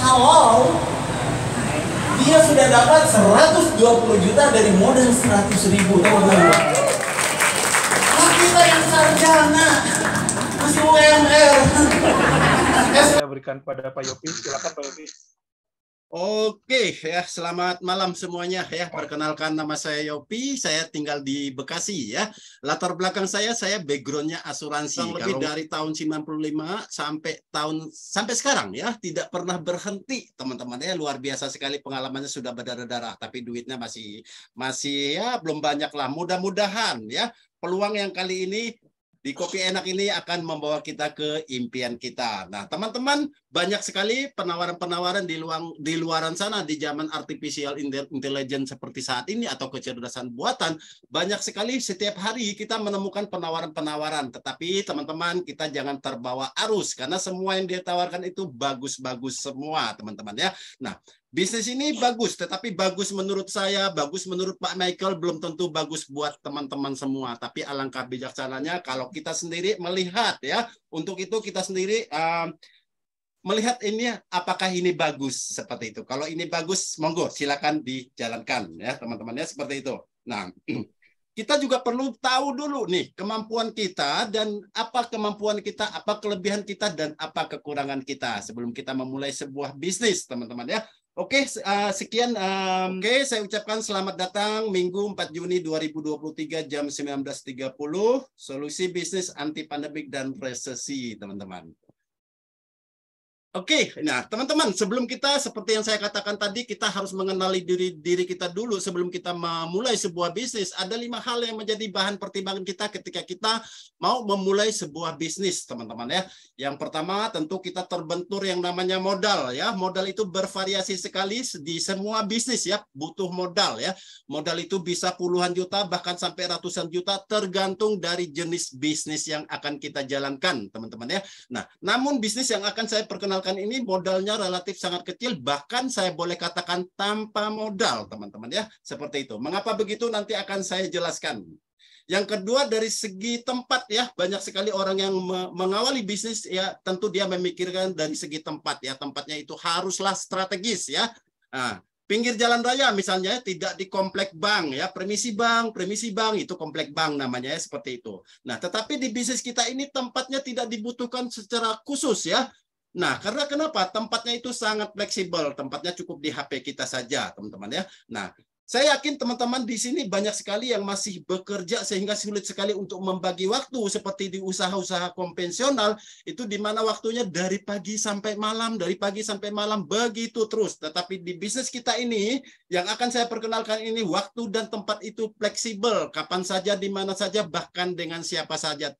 Kalau dia sudah dapat 120 juta dari modal 100.000, teman-teman. Nah, kita yang sarjana masih UMR. Saya berikan pada Pak Yopi. Silakan Pak Yopi. Oke ya, selamat malam semuanya ya. Perkenalkan, nama saya Yopi, saya tinggal di Bekasi ya. Latar belakang saya backgroundnya asuransi. Lebih dari tahun 95 sampai sekarang ya, tidak pernah berhenti teman-teman ya. Luar biasa sekali pengalamannya, sudah berdarah-darah, tapi duitnya masih ya belum banyak lah. Mudah-mudahan ya peluang yang kali ini di Kopi Enak ini akan membawa kita ke impian kita. Nah, teman-teman, banyak sekali penawaran-penawaran di luaran sana di zaman artificial intelligence seperti saat ini atau kecerdasan buatan. Banyak sekali setiap hari kita menemukan penawaran-penawaran. Tetapi teman-teman, kita jangan terbawa arus karena semua yang ditawarkan itu bagus-bagus semua, teman-teman ya. Nah, bisnis ini bagus, tetapi bagus menurut saya, bagus menurut Pak Michael, belum tentu bagus buat teman-teman semua. Tapi alangkah bijaksananya kalau kita sendiri melihat ya, untuk itu kita sendiri melihat ini apakah ini bagus seperti itu. Kalau ini bagus, monggo silakan dijalankan ya teman-temannya seperti itu. Nah, kita juga perlu tahu dulu nih kemampuan kita dan apa kemampuan kita, apa kelebihan kita dan apa kekurangan kita sebelum kita memulai sebuah bisnis, teman-teman ya. Oke, sekian. Oke, saya ucapkan selamat datang Minggu 4 Juni 2023 jam 19.30. Solusi bisnis anti pandemik dan resesi, teman-teman. Oke, nah teman-teman, sebelum kita seperti yang saya katakan tadi, kita harus mengenali diri kita dulu sebelum kita memulai sebuah bisnis. Ada 5 hal yang menjadi bahan pertimbangan kita ketika kita mau memulai sebuah bisnis, teman-teman ya. Yang pertama, tentu kita terbentur yang namanya modal ya. Modal itu bervariasi sekali di semua bisnis ya, butuh modal ya. Modal itu bisa puluhan juta bahkan sampai ratusan juta tergantung dari jenis bisnis yang akan kita jalankan, teman-teman ya. Nah, namun bisnis yang akan saya perkenalkan ini modalnya relatif sangat kecil, bahkan saya boleh katakan tanpa modal, teman-teman ya. Seperti itu. Mengapa begitu nanti akan saya jelaskan. Yang kedua, dari segi tempat ya, banyak sekali orang yang mengawali bisnis ya, tentu dia memikirkan dari segi tempat ya. Tempatnya itu haruslah strategis ya. Nah, pinggir jalan raya misalnya, tidak di komplek bank ya, premisi bank itu komplek bank namanya ya, seperti itu. Nah, tetapi di bisnis kita ini tempatnya tidak dibutuhkan secara khusus ya. Nah, karena kenapa? Tempatnya itu sangat fleksibel, tempatnya cukup di HP kita saja, teman-teman ya. Nah, saya yakin teman-teman di sini banyak sekali yang masih bekerja sehingga sulit sekali untuk membagi waktu seperti di usaha-usaha konvensional itu di mana waktunya dari pagi sampai malam, begitu terus. Tetapi di bisnis kita ini yang akan saya perkenalkan ini waktu dan tempat itu fleksibel, kapan saja, di mana saja, bahkan dengan siapa saja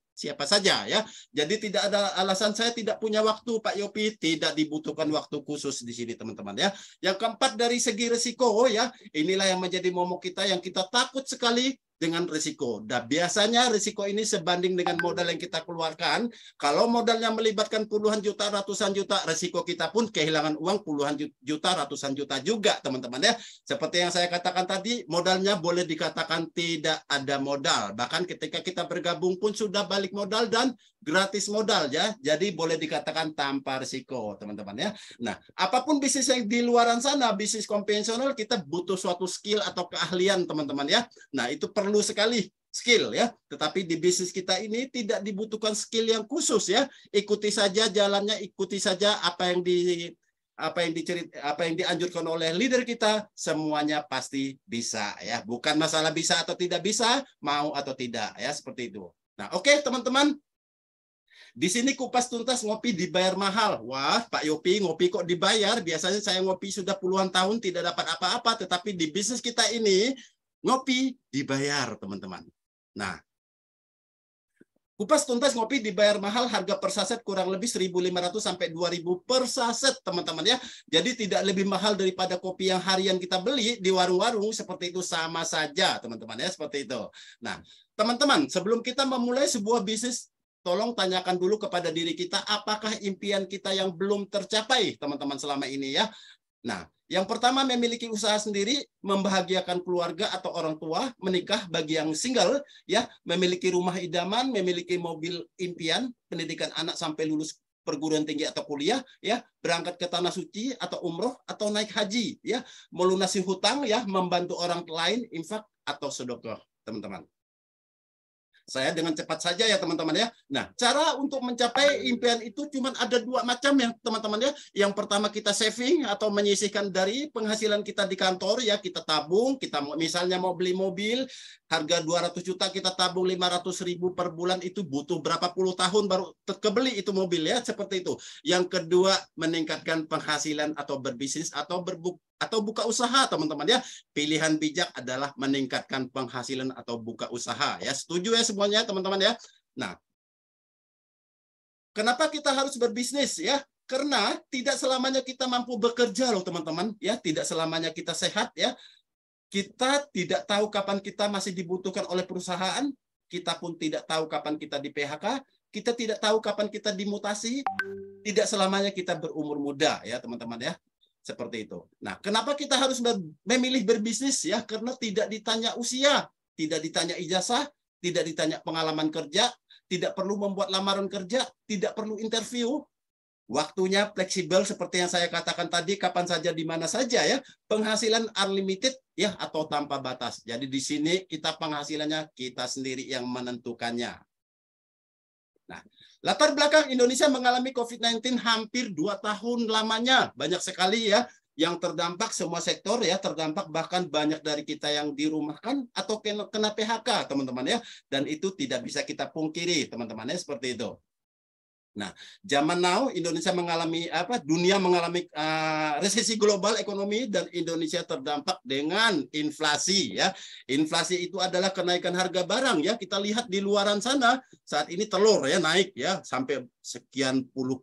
ya. Jadi tidak ada alasan saya tidak punya waktu, Pak Yopi, tidak dibutuhkan waktu khusus di sini, teman-teman ya. Yang keempat, dari segi risiko ya, inilah yang menjadi momok kita yang kita takut sekali dengan risiko. Dan biasanya risiko ini sebanding dengan modal yang kita keluarkan. Kalau modalnya melibatkan puluhan juta, ratusan juta, risiko kita pun kehilangan uang puluhan juta, ratusan juta juga, teman-teman ya. Seperti yang saya katakan tadi, modalnya boleh dikatakan tidak ada modal. Bahkan ketika kita bergabung pun sudah balik modal dan gratis modal ya. Jadi boleh dikatakan tanpa risiko, teman-teman ya. Nah, apapun bisnis yang di luaran sana, bisnis konvensional, kita butuh suatu skill atau keahlian, teman-teman ya. Nah, itu perlu sekali skill ya. Tetapi di bisnis kita ini tidak dibutuhkan skill yang khusus ya. Ikuti saja jalannya, ikuti saja apa yang dianjurkan oleh leader kita, semuanya pasti bisa ya. Bukan masalah bisa atau tidak bisa, mau atau tidak ya, seperti itu. Nah, oke teman-teman. Di sini kupas tuntas ngopi dibayar mahal. Wah, Pak Yopi, ngopi kok dibayar? Biasanya saya ngopi sudah puluhan tahun tidak dapat apa-apa, tetapi di bisnis kita ini ngopi dibayar, teman-teman. Nah, kupas tuntas ngopi dibayar mahal, harga per saset kurang lebih 1.500 sampai 2.000 per saset, teman-teman ya. Jadi tidak lebih mahal daripada kopi yang harian kita beli di warung-warung, seperti itu, sama saja, teman-teman ya, seperti itu. Nah, teman-teman, sebelum kita memulai sebuah bisnis, tolong tanyakan dulu kepada diri kita, apakah impian kita yang belum tercapai, teman-teman, selama ini ya. Nah, yang pertama, memiliki usaha sendiri, membahagiakan keluarga atau orang tua, menikah bagi yang single, ya, memiliki rumah idaman, memiliki mobil impian, pendidikan anak sampai lulus perguruan tinggi atau kuliah, ya, berangkat ke tanah suci atau umroh atau naik haji, ya, melunasi hutang, ya, membantu orang lain, infak atau sedekah, teman-teman. Saya dengan cepat saja ya teman-teman ya. Nah, cara untuk mencapai impian itu cuma ada 2 macam ya teman-teman ya. Yang pertama kita saving atau menyisihkan dari penghasilan kita di kantor ya, kita tabung, kita misalnya mau beli mobil harga 200 juta kita tabung 500.000 per bulan, itu butuh berapa puluh tahun baru kebeli itu mobil ya, seperti itu. Yang kedua, meningkatkan penghasilan atau berbisnis atau buka usaha teman-teman ya. Pilihan bijak adalah meningkatkan penghasilan atau buka usaha ya. Setuju ya semuanya teman-teman ya. Nah, kenapa kita harus berbisnis ya? Karena tidak selamanya kita mampu bekerja loh teman-teman ya. Tidak selamanya kita sehat ya. Kita tidak tahu kapan kita masih dibutuhkan oleh perusahaan. Kita pun tidak tahu kapan kita di PHK. Kita tidak tahu kapan kita dimutasi. Tidak selamanya kita berumur muda ya teman-teman ya. Seperti itu. Nah, kenapa kita harus memilih berbisnis ya? Karena tidak ditanya usia, tidak ditanya ijazah, tidak ditanya pengalaman kerja, tidak perlu membuat lamaran kerja, tidak perlu interview. Waktunya fleksibel seperti yang saya katakan tadi, kapan saja di mana saja ya. Penghasilan unlimited ya atau tanpa batas. Jadi di sini kita penghasilannya kita sendiri yang menentukannya. Nah, latar belakang Indonesia mengalami COVID-19 hampir 2 tahun lamanya. Banyak sekali ya yang terdampak, semua sektor ya terdampak, bahkan banyak dari kita yang dirumahkan atau kena PHK teman-teman ya. Dan itu tidak bisa kita pungkiri teman-teman ya, seperti itu. Nah, zaman now Indonesia mengalami dunia mengalami resesi global ekonomi dan Indonesia terdampak dengan inflasi ya. Inflasi itu adalah kenaikan harga barang ya. Kita lihat di luaran sana saat ini telur ya naik ya sampai sekian puluh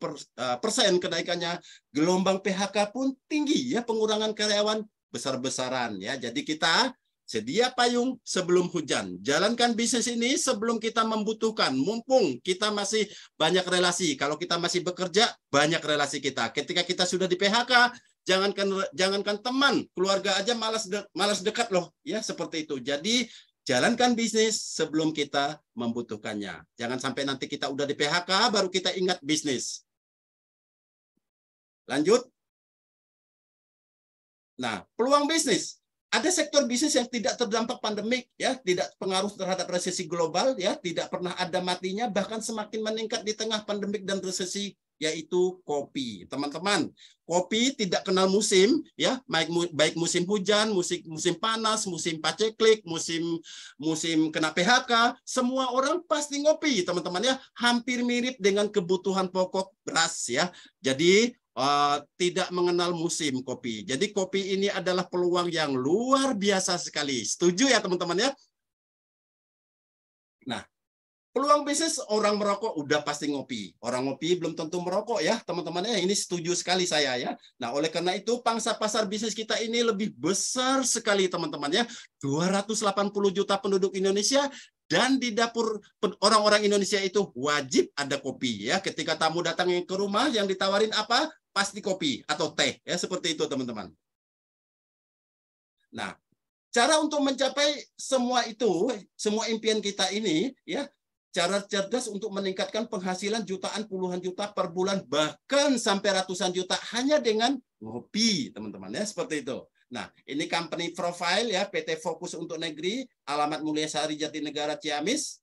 persen kenaikannya. Gelombang PHK pun tinggi ya, pengurangan karyawan besar-besaran ya. Jadi kita sedia payung sebelum hujan. Jalankan bisnis ini sebelum kita membutuhkan. Mumpung kita masih banyak relasi. Kalau kita masih bekerja, banyak relasi kita. Ketika kita sudah di PHK, jangankan teman, keluarga aja malas dekat loh. Ya, seperti itu. Jadi, jalankan bisnis sebelum kita membutuhkannya. Jangan sampai nanti kita udah di PHK, baru kita ingat bisnis. Lanjut. Nah, peluang bisnis. Ada sektor bisnis yang tidak terdampak pandemik, ya, tidak pengaruh terhadap resesi global, ya, tidak pernah ada matinya, bahkan semakin meningkat di tengah pandemik dan resesi, yaitu kopi. Teman-teman, kopi tidak kenal musim, ya, baik musim hujan, musim panas, musim paceklik, musim kena PHK, semua orang pasti ngopi, teman-teman ya. Hampir mirip dengan kebutuhan pokok beras, ya. Jadi tidak mengenal musim kopi. Jadi kopi ini adalah peluang yang luar biasa sekali. Setuju ya teman-teman ya? Nah, peluang bisnis orang merokok udah pasti ngopi. Orang ngopi belum tentu merokok ya teman-teman ya. Ini setuju sekali saya ya. Nah, oleh karena itu pangsa pasar bisnis kita ini lebih besar sekali teman-teman ya. 280 juta penduduk Indonesia. Dan di dapur orang-orang Indonesia itu wajib ada kopi ya. Ketika tamu datang ke rumah yang ditawarin apa? Pasti kopi atau teh ya, seperti itu teman-teman. Nah, cara untuk mencapai semua itu, semua impian kita ini ya, cara cerdas untuk meningkatkan penghasilan jutaan, puluhan juta per bulan, bahkan sampai ratusan juta hanya dengan ngopi, teman-teman ya, seperti itu. Nah, ini company profile ya, PT Fokus untuk Negeri, alamat Mulyasari Jatinegara Ciamis.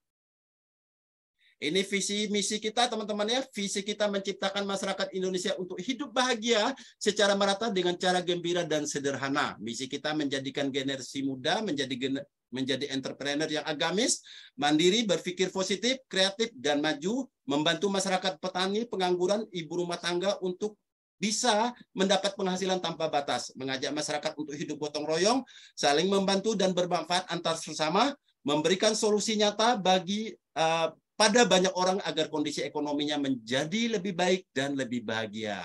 Ini visi misi kita teman-teman ya, visi kita menciptakan masyarakat Indonesia untuk hidup bahagia secara merata dengan cara gembira dan sederhana. Misi kita menjadikan generasi muda menjadi entrepreneur yang agamis, mandiri, berpikir positif, kreatif dan maju, membantu masyarakat petani, pengangguran, ibu rumah tangga untuk bisa mendapat penghasilan tanpa batas, mengajak masyarakat untuk hidup gotong royong, saling membantu dan bermanfaat antar sesama, memberikan solusi nyata bagi pada banyak orang agar kondisi ekonominya menjadi lebih baik dan lebih bahagia.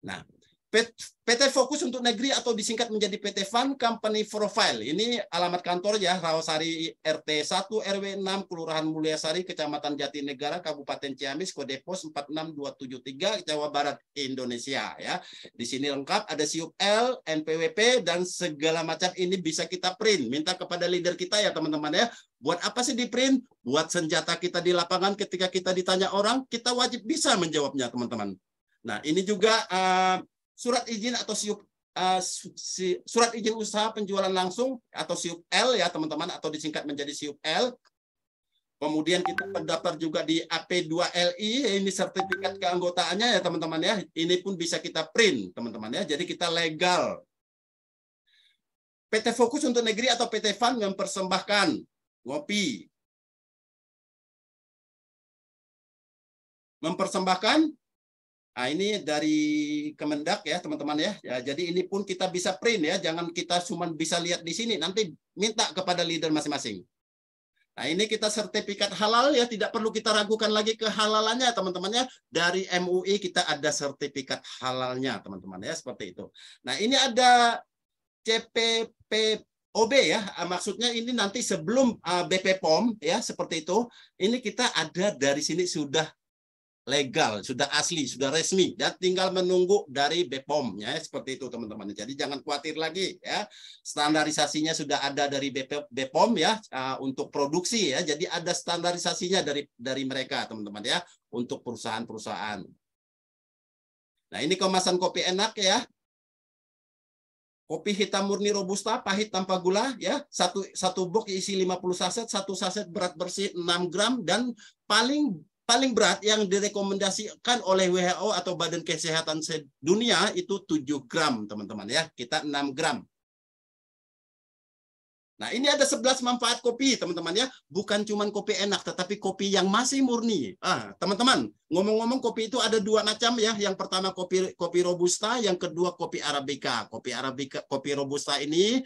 Nah, PT Fokus untuk Negeri atau disingkat menjadi PT Fund Company Profile. Ini alamat kantor ya, Rawasari RT 1 RW 6 Kelurahan Mulyasari, Kecamatan Jatinegara, Kabupaten Ciamis, kode pos 46273, Jawa Barat, Indonesia ya. Di sini lengkap, ada SIUP L, NPWP dan segala macam ini bisa kita print. Minta kepada leader kita ya teman-teman ya. Buat apa sih di print? Buat senjata kita di lapangan ketika kita ditanya orang, kita wajib bisa menjawabnya teman-teman. Nah, ini juga surat izin atau SIUP, surat izin usaha penjualan langsung atau SIUP L ya teman-teman, atau disingkat menjadi SIUP L. Kemudian kita terdaftar juga di AP2LI, ini sertifikat keanggotaannya ya teman-teman ya. Ini pun bisa kita print teman-teman ya. Jadi kita legal. PT Fokus untuk Negeri atau PT Fund mempersembahkan ngopi. Mempersembahkan. Nah, ini dari Kemendak ya teman-teman ya. Ya. Jadi ini pun kita bisa print ya. Jangan kita cuma bisa lihat di sini. Nanti minta kepada leader masing-masing. Nah, ini kita sertifikat halal ya. Tidak perlu kita ragukan lagi kehalalannya teman-teman ya. Dari MUI kita ada sertifikat halalnya teman-teman ya. Seperti itu. Nah, ini ada CPPOB ya. Maksudnya ini nanti sebelum BP POM ya. Seperti itu. Ini kita ada dari sini sudah legal, sudah asli, sudah resmi, dan tinggal menunggu dari BPOM ya, seperti itu teman-teman. Jadi jangan khawatir lagi ya, standarisasinya sudah ada dari BPOM ya, untuk produksi ya. Jadi ada standarisasinya dari mereka teman-teman ya, untuk perusahaan-perusahaan. Nah, ini kemasan kopi enak ya. Kopi hitam murni robusta, pahit tanpa gula ya. Satu box isi 50 saset, satu saset berat bersih 6 gram, dan paling berat yang direkomendasikan oleh WHO atau Badan Kesehatan Dunia itu 7 gram, teman-teman ya. Kita 6 gram. Nah, ini ada 11 manfaat kopi, teman-teman ya. Bukan cuma kopi enak, tetapi kopi yang masih murni. Teman-teman, ngomong-ngomong kopi itu ada 2 macam ya. Yang pertama kopi robusta, yang kedua kopi arabica. Kopi robusta ini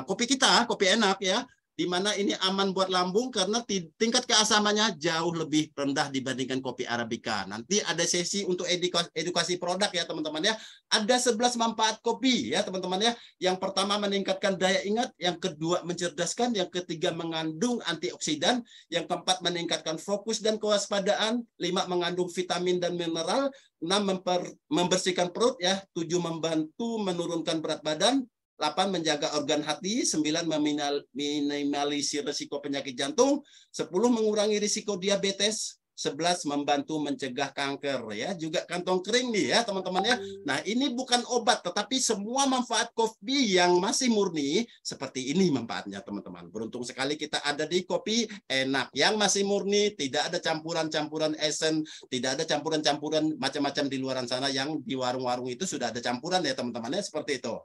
kopi kita, kopi enak ya. Di mana ini aman buat lambung karena tingkat keasamannya jauh lebih rendah dibandingkan kopi arabica. Nanti ada sesi untuk edukasi produk ya teman-teman ya. Ada 11 manfaat kopi ya teman-teman ya. Yang pertama meningkatkan daya ingat, yang kedua mencerdaskan, yang ketiga mengandung antioksidan, yang keempat meningkatkan fokus dan kewaspadaan, 5 mengandung vitamin dan mineral, 6 membersihkan perut ya, 7 membantu menurunkan berat badan, 8 menjaga organ hati, 9 meminimalisir risiko penyakit jantung, 10 mengurangi risiko diabetes, 11 membantu mencegah kanker ya, juga kantong kering nih ya teman-teman ya. Nah, ini bukan obat tetapi semua manfaat kopi yang masih murni seperti ini manfaatnya teman-teman. Beruntung sekali kita ada di kopi enak yang masih murni, tidak ada campuran-campuran esen, tidak ada campuran-campuran macam-macam di luaran sana yang di warung-warung itu sudah ada campuran ya teman-teman ya, seperti itu.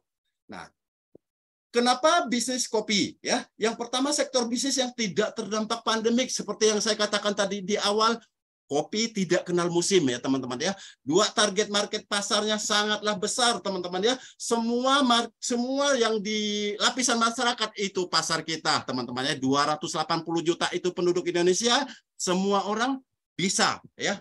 Nah, kenapa bisnis kopi? Ya, yang pertama sektor bisnis yang tidak terdampak pandemik seperti yang saya katakan tadi di awal, kopi tidak kenal musim ya teman-teman ya. 2, target market pasarnya sangatlah besar teman-teman ya. Semua yang di lapisan masyarakat itu pasar kita teman-teman ya. 280 juta itu penduduk Indonesia, semua orang bisa ya,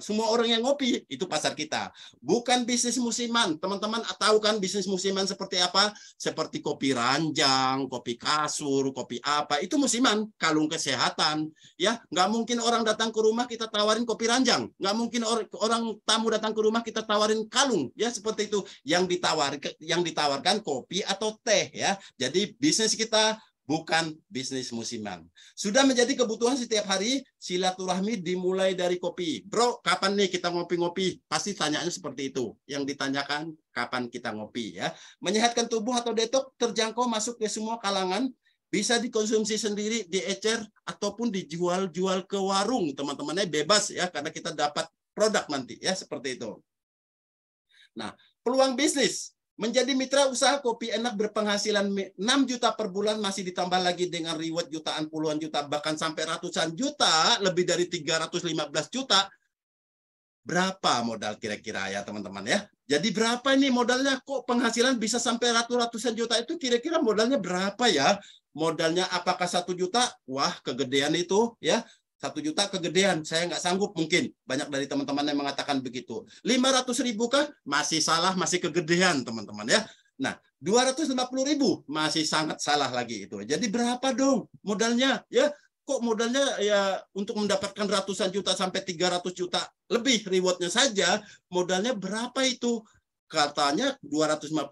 semua orang yang ngopi itu pasar kita. Bukan bisnis musiman, teman-teman tahu kan bisnis musiman seperti apa? Seperti kopi ranjang, kopi kasur, kopi apa, itu musiman, kalung kesehatan ya. Nggak mungkin orang datang ke rumah kita tawarin kopi ranjang, nggak mungkin orang tamu datang ke rumah kita tawarin kalung ya, seperti itu. Yang ditawarkan kopi atau teh ya. Jadi bisnis kita bukan bisnis musiman. Sudah menjadi kebutuhan setiap hari, silaturahmi dimulai dari kopi. Bro, kapan nih kita ngopi-ngopi? Pasti tanyaannya seperti itu. Yang ditanyakan, kapan kita ngopi ya. Menyehatkan tubuh atau detox terjangkau masuk ke semua kalangan. Bisa dikonsumsi sendiri, diecer, ataupun dijual-jual ke warung. Teman-temannya bebas ya, karena kita dapat produk nanti ya, seperti itu. Nah, peluang bisnis. Menjadi mitra usaha kopi enak berpenghasilan 6 juta per bulan, masih ditambah lagi dengan reward jutaan, puluhan juta, bahkan sampai ratusan juta, lebih dari 315 juta. Berapa modal kira-kira ya teman-teman ya? Jadi berapa ini modalnya? Kok penghasilan bisa sampai ratusan juta? Itu kira-kira modalnya berapa ya? Modalnya apakah 1 juta? Wah, kegedean itu ya. 1 juta kegedean, saya nggak sanggup mungkin. Banyak dari teman-teman yang mengatakan begitu. 500.000 kah? Masih salah, masih kegedean teman-teman ya. Nah, 250.000 masih sangat salah lagi itu. Jadi berapa dong modalnya ya? Kok modalnya ya untuk mendapatkan ratusan juta sampai 300 juta lebih rewardnya saja, modalnya berapa itu? Katanya 250.000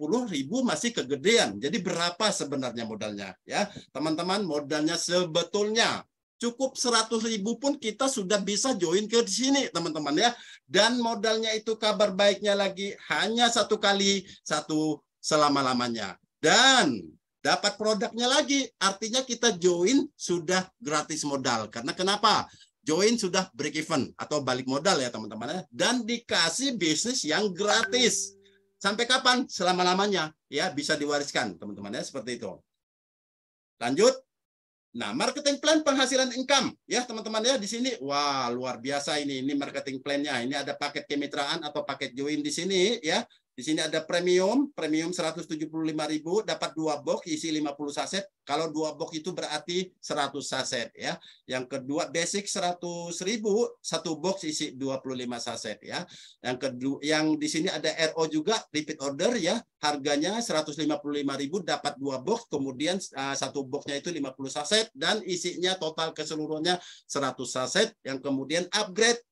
masih kegedean. Jadi berapa sebenarnya modalnya ya? Teman-teman, modalnya sebetulnya cukup 100.000 pun kita sudah bisa join ke sini teman-teman ya. Dan modalnya itu kabar baiknya lagi hanya 1 kali, 1 selama-lamanya. Dan dapat produknya lagi, artinya kita join sudah gratis modal. Karena kenapa? Join sudah break even atau balik modal ya teman-teman ya. Dan dikasih bisnis yang gratis. Sampai kapan? Selama-lamanya ya, bisa diwariskan teman-teman ya, seperti itu. Lanjut. Nah, marketing plan penghasilan income ya teman-teman ya, di sini wah luar biasa ini marketing plan-nya. Ini ada paket kemitraan atau paket join di sini ya. Di sini ada premium 175.000 dapat 2 box isi 50 saset. Kalau 2 box itu berarti 100 saset ya. Yang kedua basic 100.000, 1 box isi 25 saset ya. Yang kedua yang di sini ada RO juga repeat order ya. Harganya 155.000 dapat 2 box, kemudian 1 boxnya itu 50 saset dan isinya total keseluruhannya 100 saset. Yang kemudian upgrade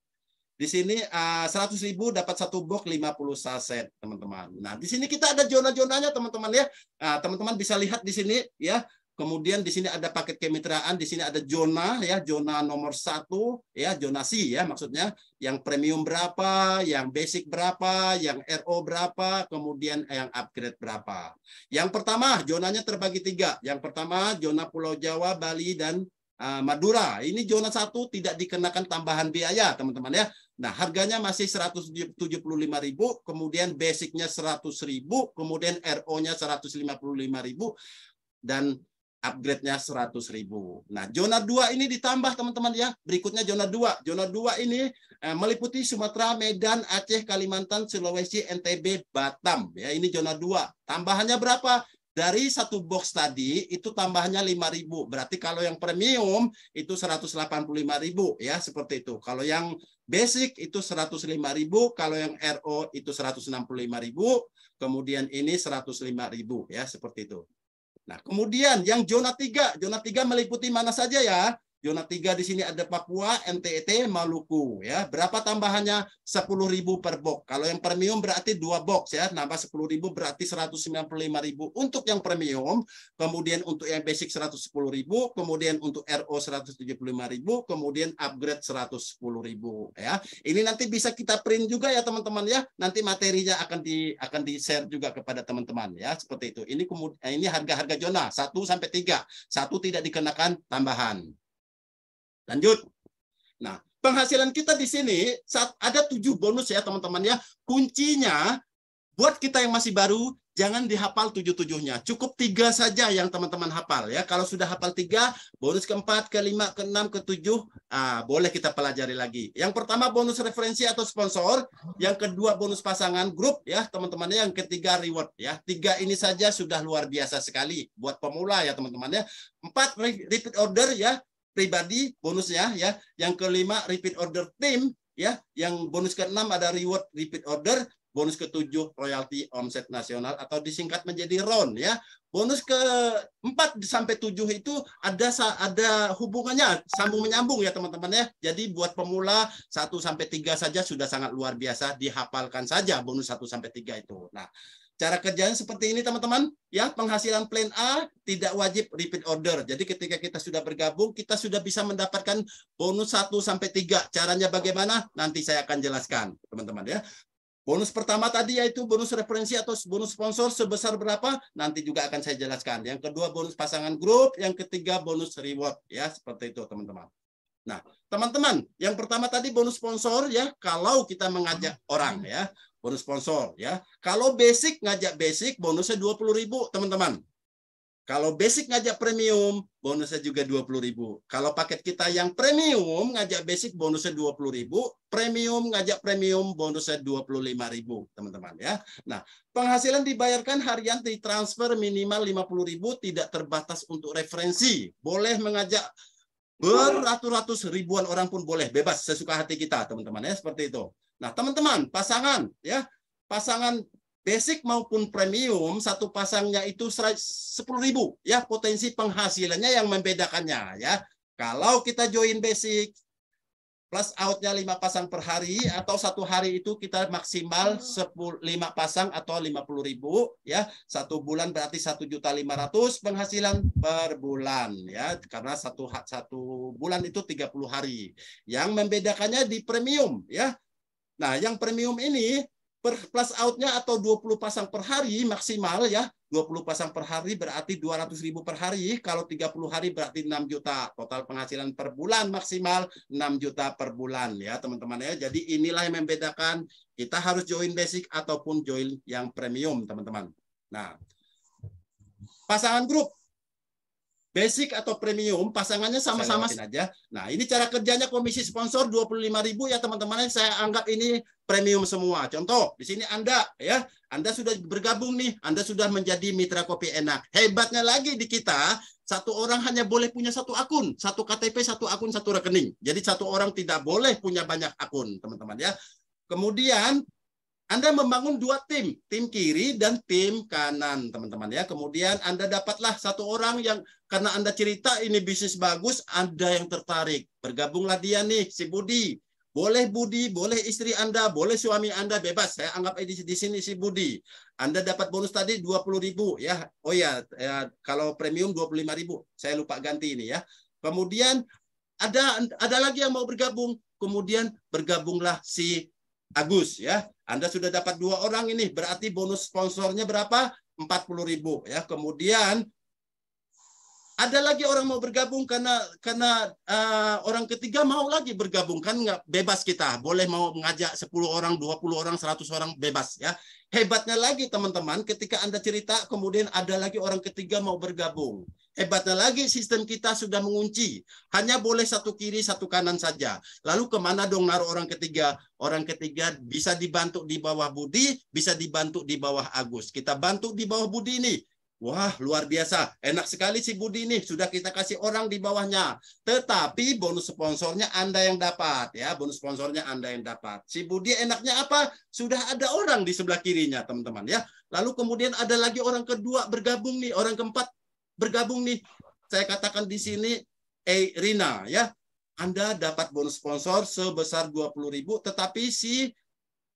di sini 100.000 dapat 1 box 50 saset, teman-teman. Nah, di sini kita ada zona-zonanya, teman-teman ya. Teman-teman bisa lihat di sini ya. Kemudian di sini ada paket kemitraan, di sini ada zona ya, zona nomor 1 ya, zonasi ya maksudnya. Yang premium berapa, yang basic berapa, yang RO berapa, kemudian yang upgrade berapa. Yang pertama, zonanya terbagi 3. Yang pertama, zona Pulau Jawa, Bali dan Madura. Ini zona 1 tidak dikenakan tambahan biaya, teman-teman ya. Nah, harganya masih 175.000, kemudian basicnya 100.000, kemudian RO-nya 155.000 dan upgrade-nya 100.000. Nah, zona 2 ini ditambah teman-teman ya. Berikutnya zona 2. Zona 2 ini meliputi Sumatera, Medan, Aceh, Kalimantan, Sulawesi, NTB, Batam. Ya, ini zona 2. Tambahannya berapa? Dari 1 box tadi itu tambahannya 5.000. Berarti kalau yang premium itu 185.000 ya, seperti itu. Kalau yang basic itu 105.000, kalau yang RO itu 165.000, kemudian ini 105.000 ya, seperti itu. Nah, kemudian yang zona 3 meliputi mana saja ya? Zona 3 di sini ada Papua, NTT, Maluku ya. Berapa tambahannya? 10.000 per box. Kalau yang premium berarti 2 box ya. Nambah 10.000 berarti 195.000 untuk yang premium. Kemudian untuk yang basic 110.000, kemudian untuk RO 175.000, kemudian upgrade 110.000 ya. Ini nanti bisa kita print juga ya teman-teman ya. Nanti materinya akan di-share juga kepada teman-teman ya, seperti itu. Ini harga-harga zona 1 sampai 3. 1 tidak dikenakan tambahan. Lanjut. Nah, penghasilan kita di sini ada 7 bonus ya teman-teman ya. Kuncinya buat kita yang masih baru jangan dihafal 7-7-nya. Cukup 3 saja yang teman-teman hafal ya. Kalau sudah hafal 3, bonus ke-4, ke-5, ke-6, ke-7, boleh kita pelajari lagi. Yang pertama bonus referensi atau sponsor, yang kedua bonus pasangan grup ya teman-teman ya, yang ketiga reward ya. 3 ini saja sudah luar biasa sekali buat pemula ya teman-teman ya. 4 repeat order ya. Pribadi bonusnya ya. Yang ke-5 repeat order tim ya. Yang bonus ke-6 ada reward repeat order, bonus ke-7 royalti omset nasional atau disingkat menjadi RON ya. Bonus ke-4 sampai 7 itu ada hubungannya, sambung menyambung ya teman-teman ya. Jadi buat pemula 1 sampai 3 saja sudah sangat luar biasa, dihafalkan saja bonus 1 sampai 3 itu. Nah, cara kerjanya seperti ini teman-teman ya. Penghasilan plan A tidak wajib repeat order. Jadi ketika kita sudah bergabung kita sudah bisa mendapatkan bonus 1 sampai 3. Caranya bagaimana? Nanti saya akan jelaskan teman-teman ya. Bonus pertama tadi yaitu bonus referensi atau bonus sponsor sebesar berapa? Nanti juga akan saya jelaskan. Yang kedua bonus pasangan grup, yang ketiga bonus reward ya, seperti itu teman-teman. Nah, teman-teman, yang pertama tadi bonus sponsor ya, kalau kita mengajak orang ya. Bonus sponsor ya. Kalau basic ngajak basic bonusnya 20.000 teman-teman. Kalau basic ngajak premium bonusnya juga 20.000. Kalau paket kita yang premium ngajak basic bonusnya 20.000, premium ngajak premium bonusnya 25.000 teman-teman ya. Nah, penghasilan dibayarkan harian ditransfer minimal 50.000, tidak terbatas untuk referensi. Boleh mengajak beratus-ratus ribuan orang pun boleh, bebas sesuka hati kita, teman-teman ya, seperti itu. Nah, teman-teman, pasangan ya, pasangan basic maupun premium, satu pasangnya itu 10.000 ya, potensi penghasilannya yang membedakannya ya. Kalau kita join basic plus outnya 5 pasang per hari, atau satu hari itu kita maksimal 5 pasang atau 50.000 ya. Satu bulan berarti 1.500.000 penghasilan per bulan ya, karena satu bulan itu 30 hari. Yang membedakannya di premium ya. Nah, yang premium ini plus outnya atau 20 pasang per hari maksimal ya. 20 pasang per hari berarti 200.000 per hari. Kalau 30 hari berarti 6 juta. Total penghasilan per bulan maksimal 6 juta per bulan ya, teman-teman ya. Jadi inilah yang membedakan kita harus join basic ataupun join yang premium, teman-teman. Nah, pasangan grup basic atau premium, pasangannya sama-sama aja. Nah, ini cara kerjanya komisi sponsor 25.000 ya, teman-teman. Saya anggap ini premium semua. Contoh, di sini Anda ya, Anda sudah bergabung nih, Anda sudah menjadi mitra kopi enak. Hebatnya lagi di kita, satu orang hanya boleh punya satu akun, satu KTP, satu akun, satu rekening. Jadi satu orang tidak boleh punya banyak akun, teman-teman ya. Kemudian Anda membangun 2 tim, tim kiri dan tim kanan, teman-teman ya. Kemudian Anda dapatlah satu orang yang karena Anda cerita ini bisnis bagus, Anda yang tertarik. Bergabunglah dia nih, si Budi. Boleh Budi, boleh istri Anda, boleh suami Anda, bebas. Saya anggap di sini si Budi. Anda dapat bonus tadi 20.000 ya. Oh ya, kalau premium 25.000. Saya lupa ganti ini ya. Kemudian ada lagi yang mau bergabung. Kemudian bergabunglah si Agus ya. Anda sudah dapat 2 orang ini, berarti bonus sponsornya berapa? 40.000 ya. Kemudian ada lagi orang mau bergabung karena orang ketiga mau lagi bergabung, kan nggak bebas, kita boleh mau mengajak 10 orang, 20 orang, 100 orang, bebas ya. Hebatnya lagi teman-teman, ketika Anda cerita kemudian ada lagi orang ketiga mau bergabung. Hebatnya lagi sistem kita sudah mengunci. Hanya boleh satu kiri, satu kanan saja. Lalu kemana dong naruh orang ketiga? Orang ketiga bisa dibantu di bawah Budi, bisa dibantu di bawah Agus. Kita bantu di bawah Budi ini. Wah, luar biasa. Enak sekali si Budi ini. Sudah kita kasih orang di bawahnya. Tetapi bonus sponsornya Anda yang dapat. Ya, bonus sponsornya Anda yang dapat. Si Budi enaknya apa? Sudah ada orang di sebelah kirinya, teman-teman ya. Lalu kemudian ada lagi orang kedua bergabung nih. Orang keempat bergabung nih. Saya katakan di sini Rina ya. Anda dapat bonus sponsor sebesar 20.000, tetapi si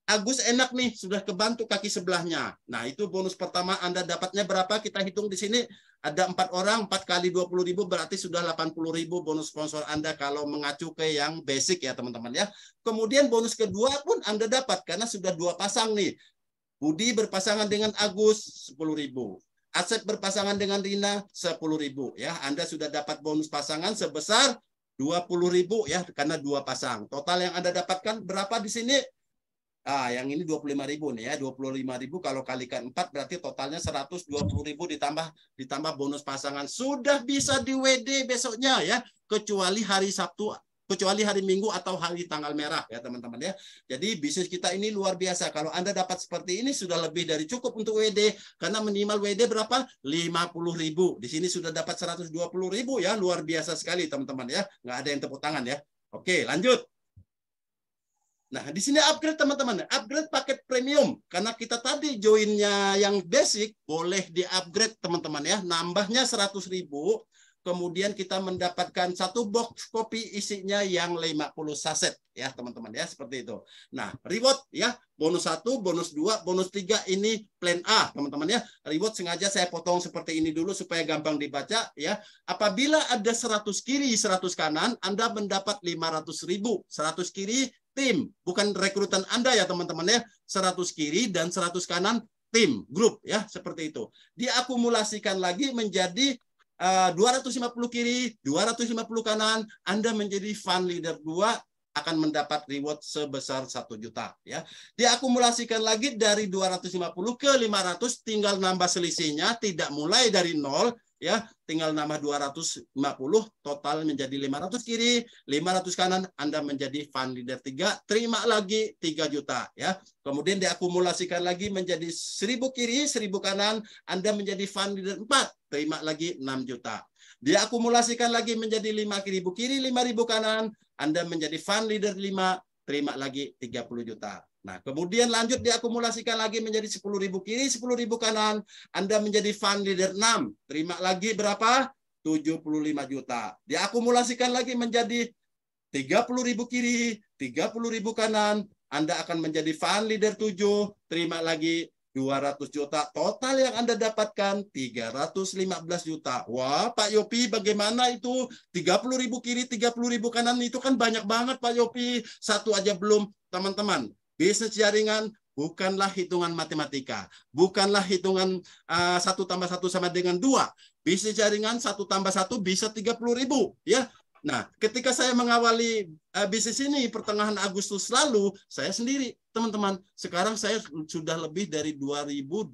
Agus enak nih, sudah kebantu kaki sebelahnya. Nah, itu bonus pertama Anda dapatnya berapa? Kita hitung di sini ada 4 orang, 4 kali 20.000 berarti sudah 80.000 bonus sponsor Anda kalau mengacu ke yang basic ya, teman-teman ya. Kemudian bonus kedua pun Anda dapat karena sudah 2 pasang nih. Budi berpasangan dengan Agus 10.000. Asep berpasangan dengan Rina 10.000 ya. Anda sudah dapat bonus pasangan sebesar 20.000 ya, karena 2 pasang. Total yang Anda dapatkan berapa di sini? Yang ini 25.000 nih ya, 25.000 kalau kalikan 4 berarti totalnya 120.000 ditambah bonus pasangan. Sudah bisa di WD besoknya ya, kecuali hari Sabtu, kecuali hari Minggu atau hari tanggal merah ya, teman-teman ya. Jadi bisnis kita ini luar biasa. Kalau Anda dapat seperti ini sudah lebih dari cukup untuk WD, karena minimal WD berapa? 50.000. Di sini sudah dapat 120.000 ya, luar biasa sekali teman-teman ya. Nggak ada yang tepuk tangan ya. Oke, lanjut. Nah, di sini upgrade teman-teman, upgrade paket premium. Karena kita tadi joinnya yang basic, boleh di-upgrade teman-teman ya. Nambahnya 100.000, kemudian kita mendapatkan 1 box kopi isinya yang 50 saset ya, teman-teman ya, seperti itu. Nah, reward ya, bonus 1, bonus 2, bonus 3 ini plan A, teman-teman ya. Reward sengaja saya potong seperti ini dulu supaya gampang dibaca ya. Apabila ada 100 kiri, 100 kanan, Anda mendapat 500.000. 100 kiri tim, bukan rekrutan Anda ya, teman-teman ya. 100 kiri dan 100 kanan tim, grup ya, seperti itu. Diakumulasikan lagi menjadi 250 kiri, 250 kanan, Anda menjadi fund leader 2 akan mendapat reward sebesar 1 juta ya. Diakumulasikan lagi dari 250 ke 500, tinggal nambah selisihnya, tidak mulai dari 0 ya, tinggal nambah 250, total menjadi 500 kiri, 500 kanan, Anda menjadi fund leader 3, terima lagi 3 juta ya. Kemudian diakumulasikan lagi menjadi 1000 kiri, 1000 kanan, Anda menjadi fund leader 4. terima lagi 6 juta. Dia akumulasikan lagi menjadi 5.000 kiri, 5.000 kanan, Anda menjadi fund leader 5, terima lagi 30 juta. Nah, kemudian lanjut diakumulasikan lagi menjadi 10.000 kiri, 10.000 kanan, Anda menjadi fund leader 6, terima lagi berapa? 75 juta. Diakumulasikan lagi menjadi 30.000 kiri, 30.000 kanan, Anda akan menjadi fund leader 7, terima lagi 200 juta. Total yang Anda dapatkan 315 juta. Wah, Pak Yopi, bagaimana itu? 30.000 kiri, 30.000 kanan, itu kan banyak banget, Pak Yopi. Satu aja belum, teman-teman. Bisnis jaringan bukanlah hitungan matematika. Bukanlah hitungan 1 tambah 1 sama dengan 2. Bisnis jaringan 1 tambah 1 bisa 30.000. Ya. Nah, ketika saya mengawali bisnis ini pertengahan Agustus lalu, saya sendiri, teman-teman. Sekarang saya sudah lebih dari 2.200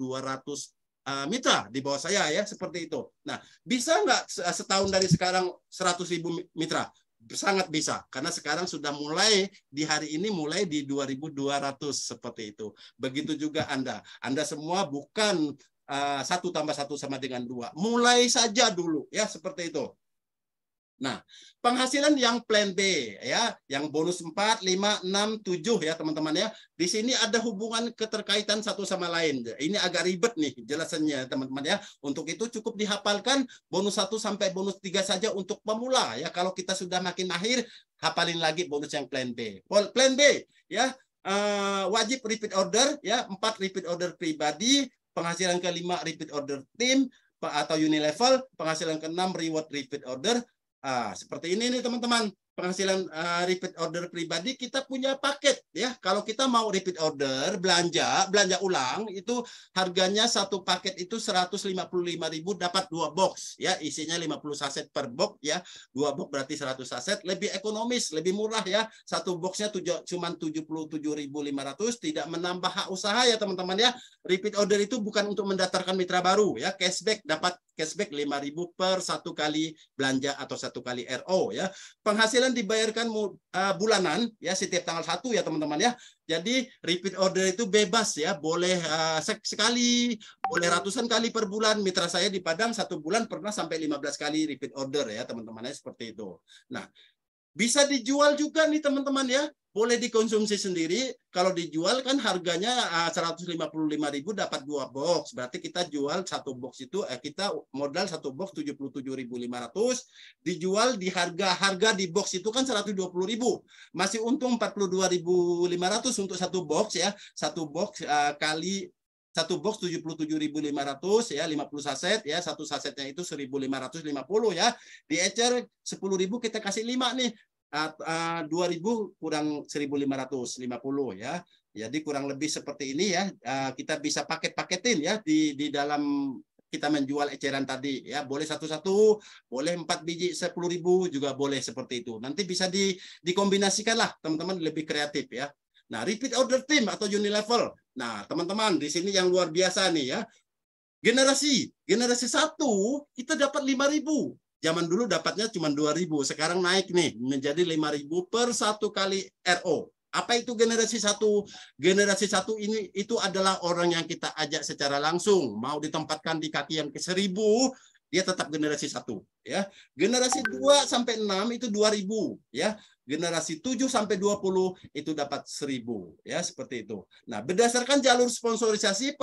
mitra di bawah saya, ya, seperti itu. Nah, bisa nggak setahun dari sekarang 100.000 mitra? Sangat bisa, karena sekarang sudah mulai di hari ini mulai di 2.200 seperti itu. Begitu juga Anda. Anda semua bukan 1 tambah 1 sama dengan 2. Mulai saja dulu, ya, seperti itu. Nah, penghasilan yang plan B, ya, yang bonus 4, 5, 6, 7, ya, teman-teman, ya. Di sini ada hubungan keterkaitan satu sama lain. Ini agak ribet nih jelasannya, teman-teman, ya. Untuk itu cukup dihafalkan bonus 1 sampai bonus 3 saja untuk pemula, ya. Kalau kita sudah makin mahir, hafalin lagi bonus yang plan B. Plan B, ya, wajib repeat order, ya, 4 repeat order pribadi, penghasilan ke-5 repeat order tim atau unilevel, penghasilan ke-6 reward repeat order. Seperti ini nih, teman-teman. Penghasilan repeat order pribadi kita punya paket, ya. Kalau kita mau repeat order belanja ulang, itu harganya satu paket itu 155.000 dapat 2 box, ya. Isinya 50 saset per box, ya. 2 box berarti 100 saset, lebih ekonomis, lebih murah, ya. Satu boxnya cuma 77.500, tidak menambah hak usaha, ya, teman-teman, ya. Repeat order itu bukan untuk mendaftarkan mitra baru, ya. Cashback, dapat cashback 5.000 per 1 kali belanja atau 1 kali RO, ya. Penghasilan dibayarkan bulanan, ya, setiap tanggal 1, ya, teman-teman, ya. Jadi repeat order itu bebas, ya, boleh sekali, boleh ratusan kali per bulan. Mitra saya di Padang 1 bulan pernah sampai 15 kali repeat order, ya, teman-teman, ya, seperti itu. Nah, bisa dijual juga nih, teman-teman, ya. Boleh dikonsumsi sendiri. Kalau dijual kan harganya 155.000 dapat 2 box. Berarti kita jual 1 box itu, kita modal 1 box 77.500. Dijual di harga di box itu kan 120.000. Masih untung 42.500 untuk 1 box, ya. 1 box kali 1 box 77.500, ya, 50 saset, ya. 1 sasetnya itu 1.550, ya. Diecer 10.000 kita kasih 5 nih. 2.000 kurang 1.550, ya. Jadi kurang lebih seperti ini, ya. Kita bisa paket-paketin, ya, di dalam kita menjual eceran tadi, ya. Boleh satu-satu, boleh 4 biji 10.000 juga boleh seperti itu. Nanti bisa dikombinasikan lah, teman-teman, lebih kreatif, ya. Nah, repeat order team atau unilevel. Nah, teman-teman, di sini yang luar biasa nih, ya. Generasi 1 kita dapat 5.000. Zaman dulu dapatnya cuma 2.000, sekarang naik nih menjadi 5.000 per 1 kali RO. Apa itu generasi 1? Generasi 1 ini itu adalah orang yang kita ajak secara langsung, mau ditempatkan di kaki yang ke-1000, dia tetap generasi 1, ya. Generasi 2 sampai 6 itu 2.000, ya. Generasi 7 sampai 20 itu dapat 1.000, ya, seperti itu. Nah, berdasarkan jalur sponsorisasi,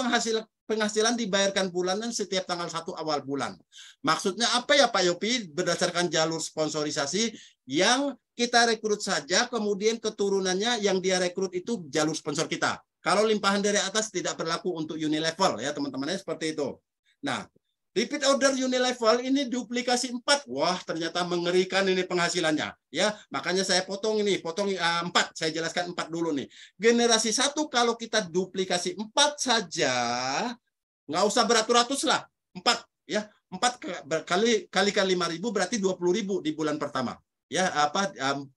penghasilan dibayarkan bulanan setiap tanggal 1 awal bulan. Maksudnya apa, ya, Pak Yopi? Berdasarkan jalur sponsorisasi yang kita rekrut saja, kemudian keturunannya yang dia rekrut itu jalur sponsor kita. Kalau limpahan dari atas tidak berlaku untuk unilevel, ya, teman-temannya, seperti itu. Nah, repeat order unilevel ini duplikasi 4. Wah, ternyata mengerikan ini penghasilannya, ya. Makanya saya potong 4. Saya jelaskan 4 dulu nih. Generasi 1 kalau kita duplikasi 4 saja, nggak usah beratus-ratus lah. 4, ya. 4 kali 5.000 berarti 20.000 di bulan pertama. Ya,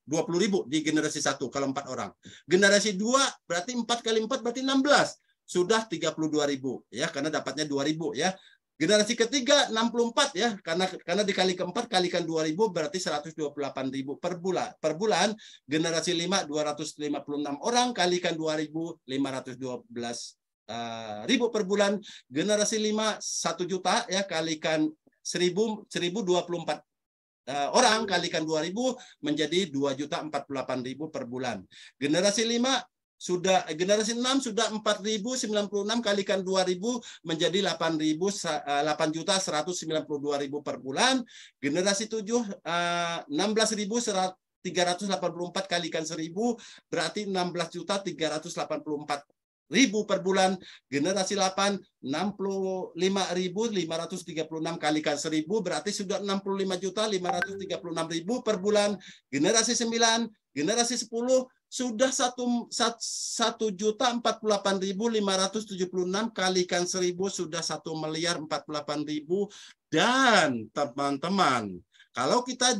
20.000 di generasi 1 kalau 4 orang. Generasi 2 berarti 4 kali 4 berarti 16. Sudah 32.000, ya, karena dapatnya 2.000, ya. Generasi ketiga 64, ya, karena dikali ke-4 kalikan 2.000 berarti 128.000 per bulan. Generasi 5 256 orang kalikan 2.000 512.000 per bulan. Generasi 5 1 juta, ya, kalikan 1024 orang kalikan 2.000 menjadi 2.048.000 per bulan. Generasi 6 sudah 4.096 kalikan 2.000 menjadi 8.192.000 per bulan. Generasi 7 16.384 kalikan 1.000 berarti 16.384.000 per bulan. Generasi 8 65.536 kalikan 1.000 berarti sudah 65.536.000 per bulan. Generasi 9, generasi 10 sudah 1.048.576 kalikan 1.000 sudah 1.048.000. Dan teman-teman, kalau kita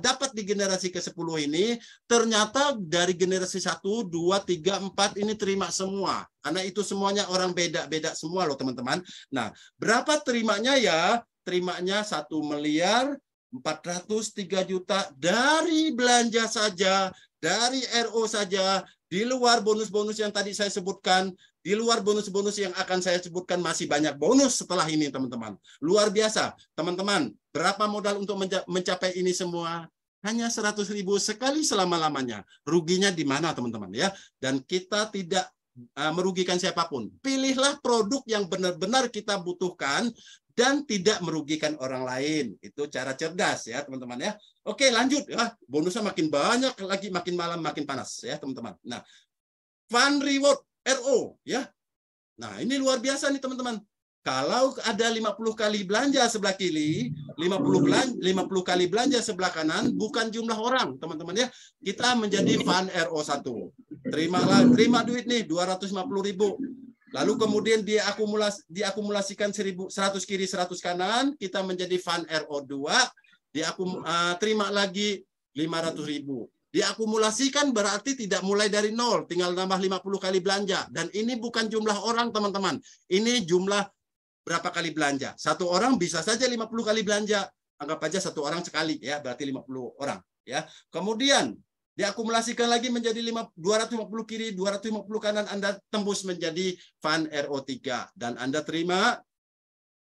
dapat di generasi ke-10 ini, ternyata dari generasi 1, 2, 3, 4 ini terima semua. Karena itu semuanya orang beda-beda semua loh teman-teman. Nah, berapa terimanya ya? Terimanya 1.403.000.000 dari belanja saja, dari RO saja, di luar bonus-bonus yang tadi saya sebutkan. Di luar bonus-bonus yang akan saya sebutkan masih banyak bonus setelah ini teman-teman. Luar biasa. Teman-teman, berapa modal untuk mencapai ini semua? Hanya 100.000 sekali selama-lamanya. Ruginya di mana teman-teman ya? Dan kita tidak merugikan siapapun. Pilihlah produk yang benar-benar kita butuhkan dan tidak merugikan orang lain. Itu cara cerdas ya teman-teman ya. Oke, lanjut ya. Bonusnya makin banyak lagi, makin malam makin panas ya teman-teman. Nah, fun reward RO ya. Nah, ini luar biasa nih teman-teman. Kalau ada 50 kali belanja sebelah kiri, 50 kali belanja sebelah kanan, bukan jumlah orang, teman-teman ya. Kita menjadi fun RO1. Terima duit nih 250.000. Lalu kemudian diakumulasikan 100 kiri 100 kanan, kita menjadi fun RO2. Terima lagi 500.000. Diakumulasikan berarti tidak mulai dari nol, tinggal nambah 50 kali belanja. Dan ini bukan jumlah orang teman-teman. Ini jumlah berapa kali belanja. Satu orang bisa saja 50 kali belanja. Anggap aja satu orang sekali ya, berarti 50 orang ya. Kemudian diakumulasikan lagi menjadi 250 kiri, 250 kanan, Anda tembus menjadi fun RO3 dan Anda terima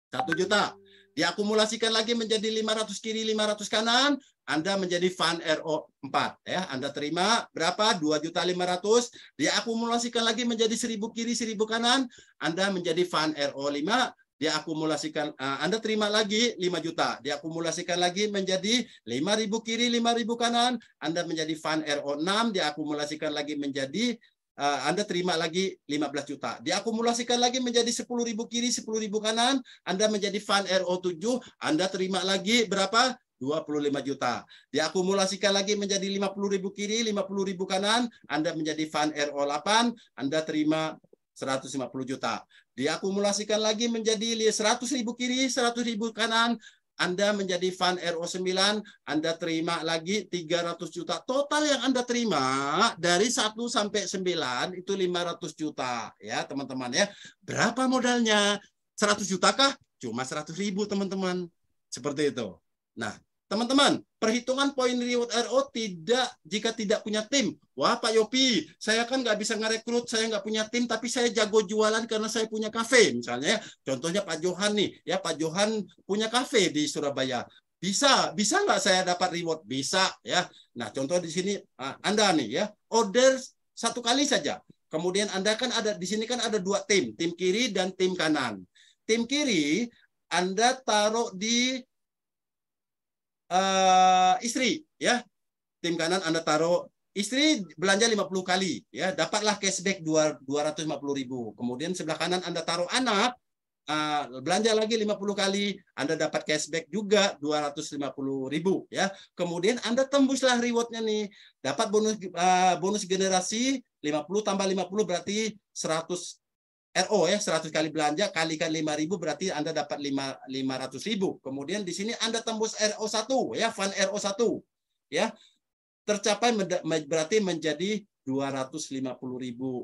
1 juta. Diakumulasikan lagi menjadi 500 kiri, 500 kanan, Anda menjadi fun RO4 ya. Anda terima berapa? 2.500.000. Diakumulasikan lagi menjadi 1.000 kiri, 1.000 kanan, Anda menjadi fun RO5. Diakumulasikan Anda terima lagi 5 juta. Diakumulasikan lagi menjadi 5.000 kiri, 5.000 kanan, Anda menjadi fun RO6. Diakumulasikan lagi menjadi Anda terima lagi 15 juta. Diakumulasikan lagi menjadi 10.000 kiri, 10.000 kanan, Anda menjadi fun RO7, Anda terima lagi berapa? 25 juta. Diakumulasikan lagi menjadi 50.000 kiri, 50.000 kanan, Anda menjadi fun RO8, Anda terima 150 juta. Diakumulasikan lagi menjadi 100.000 kiri, 100.000 kanan, Anda menjadi fun RO9, Anda terima lagi 300 juta. Total yang Anda terima dari 1 sampai 9 itu 500 juta ya teman-teman ya. Berapa modalnya? 100 juta kah? Cuma 100.000 teman-teman. Seperti itu. Nah, teman-teman, perhitungan poin reward RO jika tidak punya tim. Wah, Pak Yopi, saya kan nggak bisa ngerekrut, saya nggak punya tim, tapi saya jago jualan karena saya punya kafe. Misalnya, ya. Contohnya Pak Johan nih, ya Pak Johan punya kafe di Surabaya. Bisa nggak saya dapat reward? Bisa, ya. Nah, contoh di sini Anda nih, ya, order 1 kali saja. Kemudian Anda kan ada di sini kan ada 2 tim kiri dan tim kanan. Tim kiri Anda taruh di istri ya, tim kanan Anda taruh istri belanja 50 kali ya, dapatlah cashback 250.000. Kemudian sebelah kanan Anda taruh anak, belanja lagi 50 kali, Anda dapat cashback juga 250.000 ya. Kemudian Anda tembuslah rewardnya nih, dapat bonus generasi 50 tambah 50 berarti 100 RO ya, 100 kali belanja kalikan 5.000 berarti Anda dapat 500.000. Kemudian di sini Anda tembus RO1 ya, fun RO1 ya. Tercapai berarti menjadi 250.000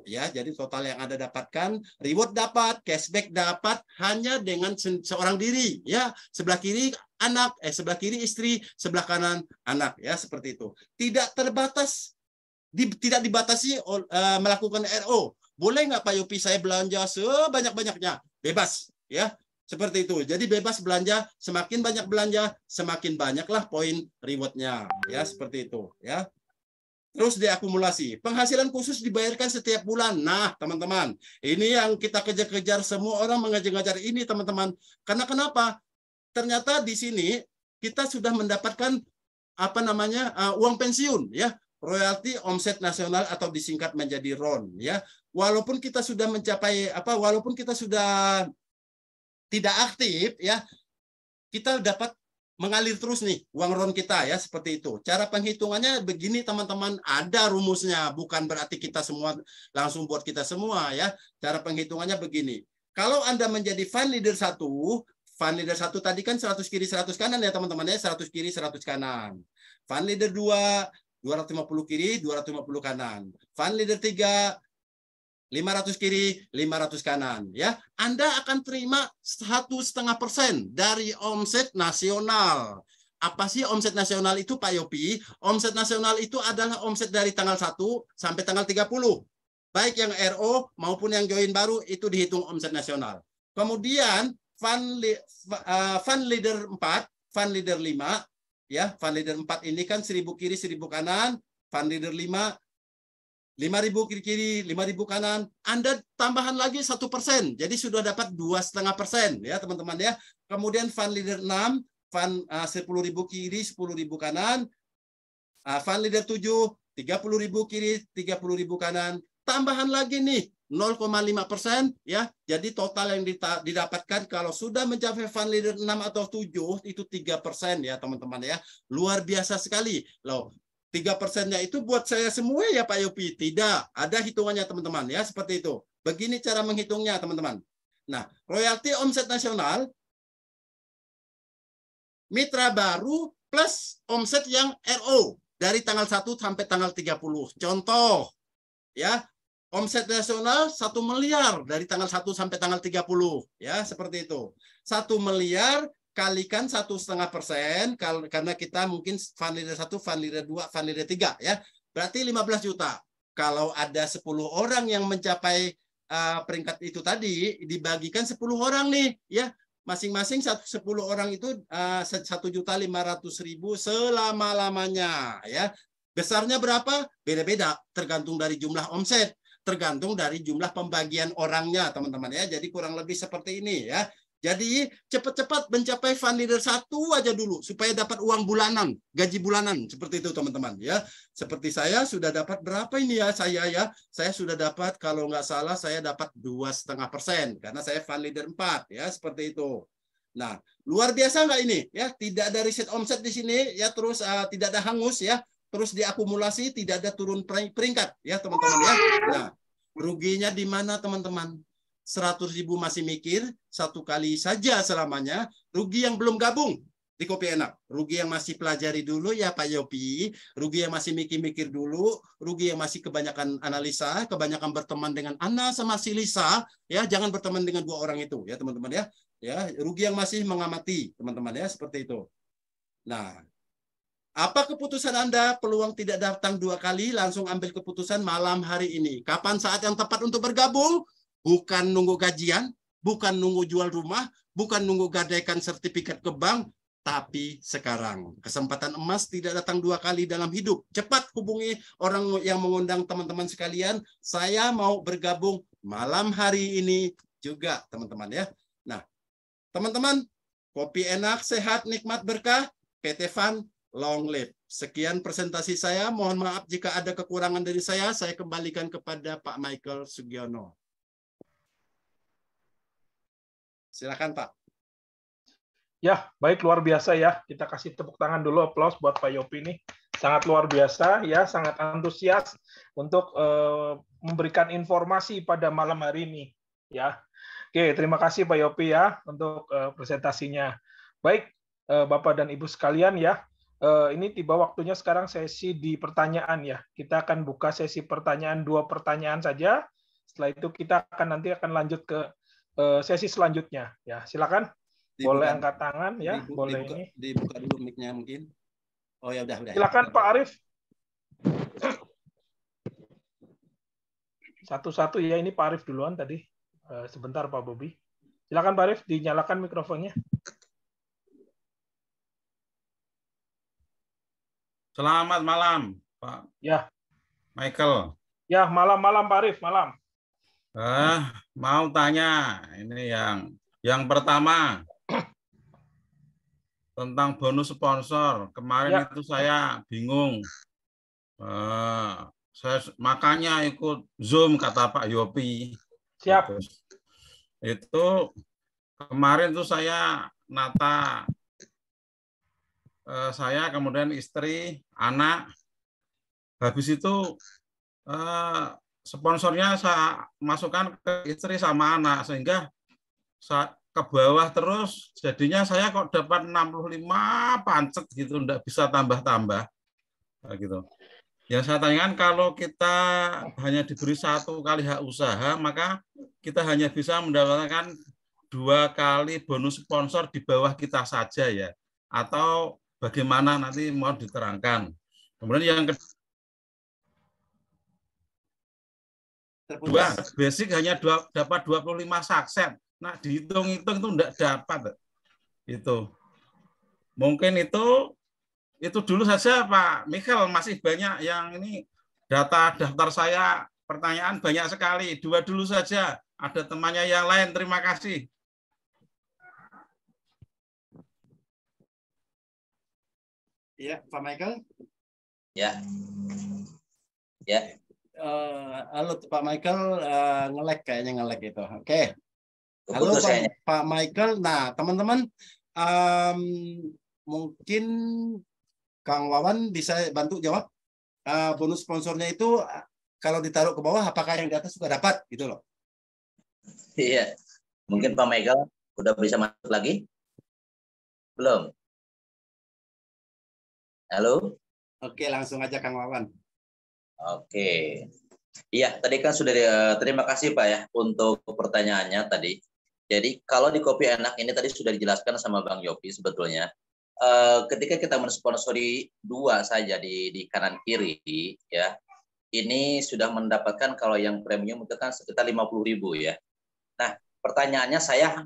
ya. Jadi total yang Anda dapatkan, reward dapat, cashback dapat hanya dengan seorang diri ya. Sebelah kiri anak, sebelah kiri istri, sebelah kanan anak ya, seperti itu. Tidak terbatas, tidak dibatasi melakukan RO. Boleh nggak Pak Yopi saya belanja sebanyak-banyaknya? Bebas ya. Seperti itu. Jadi bebas belanja, semakin banyak belanja, semakin banyaklah poin rewardnya. Ya, seperti itu. Ya. Terus diakumulasi. Penghasilan khusus dibayarkan setiap bulan. Nah, teman-teman, ini yang kita kejar-kejar, semua orang mengejar-ngejar ini, teman-teman. Karena kenapa? Ternyata di sini kita sudah mendapatkan apa namanya uang pensiun, ya, royalti omset nasional atau disingkat menjadi RON, ya. Walaupun kita sudah mencapai walaupun kita sudah tidak aktif, ya, kita dapat mengalir terus nih uang RON kita, ya, seperti itu. Cara penghitungannya begini, teman-teman, ada rumusnya, bukan berarti kita semua langsung buat kita semua, ya. Cara penghitungannya begini. Kalau Anda menjadi fund leader 1, fund leader 1 tadi kan 100 kiri 100 kanan, ya, teman-teman, ya, 100 kiri 100 kanan. Fund leader 2 250 kiri 250 kanan. Fund leader 3 500 kiri, 500 kanan, ya. Anda akan terima 1,5% dari omset nasional. Apa sih omset nasional itu, Pak Yopi? Omset nasional itu adalah omset dari tanggal 1 sampai tanggal 30. Baik yang RO maupun yang join baru itu dihitung omset nasional. Kemudian fund leader 4, fund leader 5, ya, fund leader 4 ini kan 1.000 kiri 1.000 kanan, fund leader 5 5.000 kiri, 5.000 kanan. Anda tambahan lagi 1%. Jadi sudah dapat 2,5%, ya, teman-teman, ya. Kemudian fund leader 6, fund 10.000 kiri, 10.000 kanan. Fund leader 7, 30.000 kiri, 30.000 kanan. Tambahan lagi nih 0,5%, ya. Jadi total yang didapatkan kalau sudah mencapai fund leader 6 atau 7 itu 3%, ya, teman-teman, ya. Luar biasa sekali. Loh, 3%-nya itu buat saya semua, ya, Pak Yopi? Tidak, ada hitungannya, teman-teman, ya, seperti itu. Begini cara menghitungnya, teman-teman. Nah, royalti omset nasional mitra baru plus omset yang RO dari tanggal 1 sampai tanggal 30. Contoh, ya, omset nasional 1 miliar dari tanggal 1 sampai tanggal 30, ya, seperti itu. 1 miliar kalikan 1,5%, karena kita mungkin fund leader 1, fund leader 2, fund leader 3, ya. Berarti 15 juta. Kalau ada 10 orang yang mencapai peringkat itu tadi, dibagikan 10 orang nih, ya. Masing-masing 10 orang itu 1.500.000 selama-lamanya, ya. Besarnya berapa? Beda-beda, tergantung dari jumlah omset, tergantung dari jumlah pembagian orangnya, teman-teman, ya. Jadi kurang lebih seperti ini, ya. Jadi cepat-cepat mencapai fund leader 1 aja dulu supaya dapat uang bulanan, gaji bulanan, seperti itu, teman-teman, ya. Seperti saya sudah dapat berapa ini, ya, saya sudah dapat, kalau nggak salah saya dapat 2,5% karena saya fund leader 4, ya, seperti itu. Nah, luar biasa nggak ini, ya? Tidak ada riset omset di sini, ya, terus tidak ada hangus, ya, terus diakumulasi, tidak ada turun peringkat, ya, teman-teman, ya. Nah, ruginya di mana, teman-teman? 100.000 masih mikir, 1 kali saja selamanya. Rugi yang belum gabung di Kopi Enak. Rugi yang masih pelajari dulu, ya, Pak Yopi. Rugi yang masih mikir-mikir dulu. Rugi yang masih kebanyakan analisa, kebanyakan berteman dengan Ana sama si Lisa, ya. Jangan berteman dengan 2 orang itu, ya, teman-teman, ya. Ya, rugi yang masih mengamati, teman-teman, ya, seperti itu. Nah, apa keputusan Anda? Peluang tidak datang 2 kali, langsung ambil keputusan malam hari ini. Kapan saat yang tepat untuk bergabung? Bukan nunggu gajian, bukan nunggu jual rumah, bukan nunggu gadaikan sertifikat ke bank, tapi sekarang. Kesempatan emas tidak datang 2 kali dalam hidup. Cepat hubungi orang yang mengundang teman-teman sekalian. Saya mau bergabung malam hari ini juga, teman-teman, ya. Nah, teman-teman, kopi enak, sehat, nikmat, berkah, PT Fund, long live. Sekian presentasi saya. Mohon maaf jika ada kekurangan dari saya kembalikan kepada Pak Michael Sugiono. Silakan, Pak. Ya, baik, luar biasa, ya. Kita kasih tepuk tangan dulu, aplaus buat Pak Yopi ini. Sangat luar biasa, ya, sangat antusias untuk memberikan informasi pada malam hari ini, ya. Oke, terima kasih Pak Yopi, ya, untuk presentasinya. Baik, Bapak dan Ibu sekalian, ya. Ini tiba waktunya sekarang sesi di pertanyaan, ya. Kita akan buka sesi pertanyaan, 2 pertanyaan saja. Setelah itu kita nanti akan lanjut ke sesi selanjutnya, ya. Silakan, boleh angkat tangan, ya, boleh ini. Dibuka dulu mic-nya mungkin. Oh, ya udah. Silakan Pak Arif. Satu-satu, ya, ini Pak Arif duluan tadi. Sebentar Pak Bobi. Silakan Pak Arif, dinyalakan mikrofonnya. Selamat malam, Pak Ya. Michael. Ya, malam-malam Pak Arif, malam. Mau tanya ini yang pertama tentang bonus sponsor. Kemarin itu saya bingung. Makanya ikut Zoom kata Pak Yopi. Siap. Itu kemarin tuh saya nata saya, kemudian istri, anak. Habis itu sponsornya saya masukkan ke istri sama anak, sehingga ke bawah terus, jadinya saya kok dapat 65 pancet gitu, enggak bisa tambah-tambah. Gitu. Yang saya tanyakan, kalau kita hanya diberi 1 kali hak usaha, maka kita hanya bisa mendapatkan 2 kali bonus sponsor di bawah kita saja ya, atau bagaimana, nanti mau diterangkan. Kemudian yang kedua, basic hanya dapat 25 sakset. Nah, dihitung-hitung itu enggak dapat. Itu. Mungkin itu dulu saja Pak Michael, masih banyak yang ini daftar saya, pertanyaan banyak sekali. 2 dulu saja. Ada temannya yang lain. Terima kasih. Ya, Pak Michael. Ya. Ya. Halo Pak Michael, kayaknya nge-lag itu. Oke. Halo Pak Michael. Nah, teman-teman, mungkin Kang Wawan bisa bantu jawab. Bonus sponsornya itu kalau ditaruh ke bawah, apakah yang di atas juga dapat gitu loh? Iya. Mungkin Pak Michael udah bisa masuk lagi? Belum? Halo? Oke, langsung aja Kang Wawan. Oke. Iya, tadi kan sudah terima kasih Pak ya untuk pertanyaannya tadi. Jadi kalau di Kopi Enak ini tadi sudah dijelaskan sama Bang Yopi sebetulnya. Ketika kita mensponsori 2 saja di kanan kiri ya, ini sudah mendapatkan, kalau yang premium itu kan sekitar 50.000 ya. Nah, pertanyaannya, saya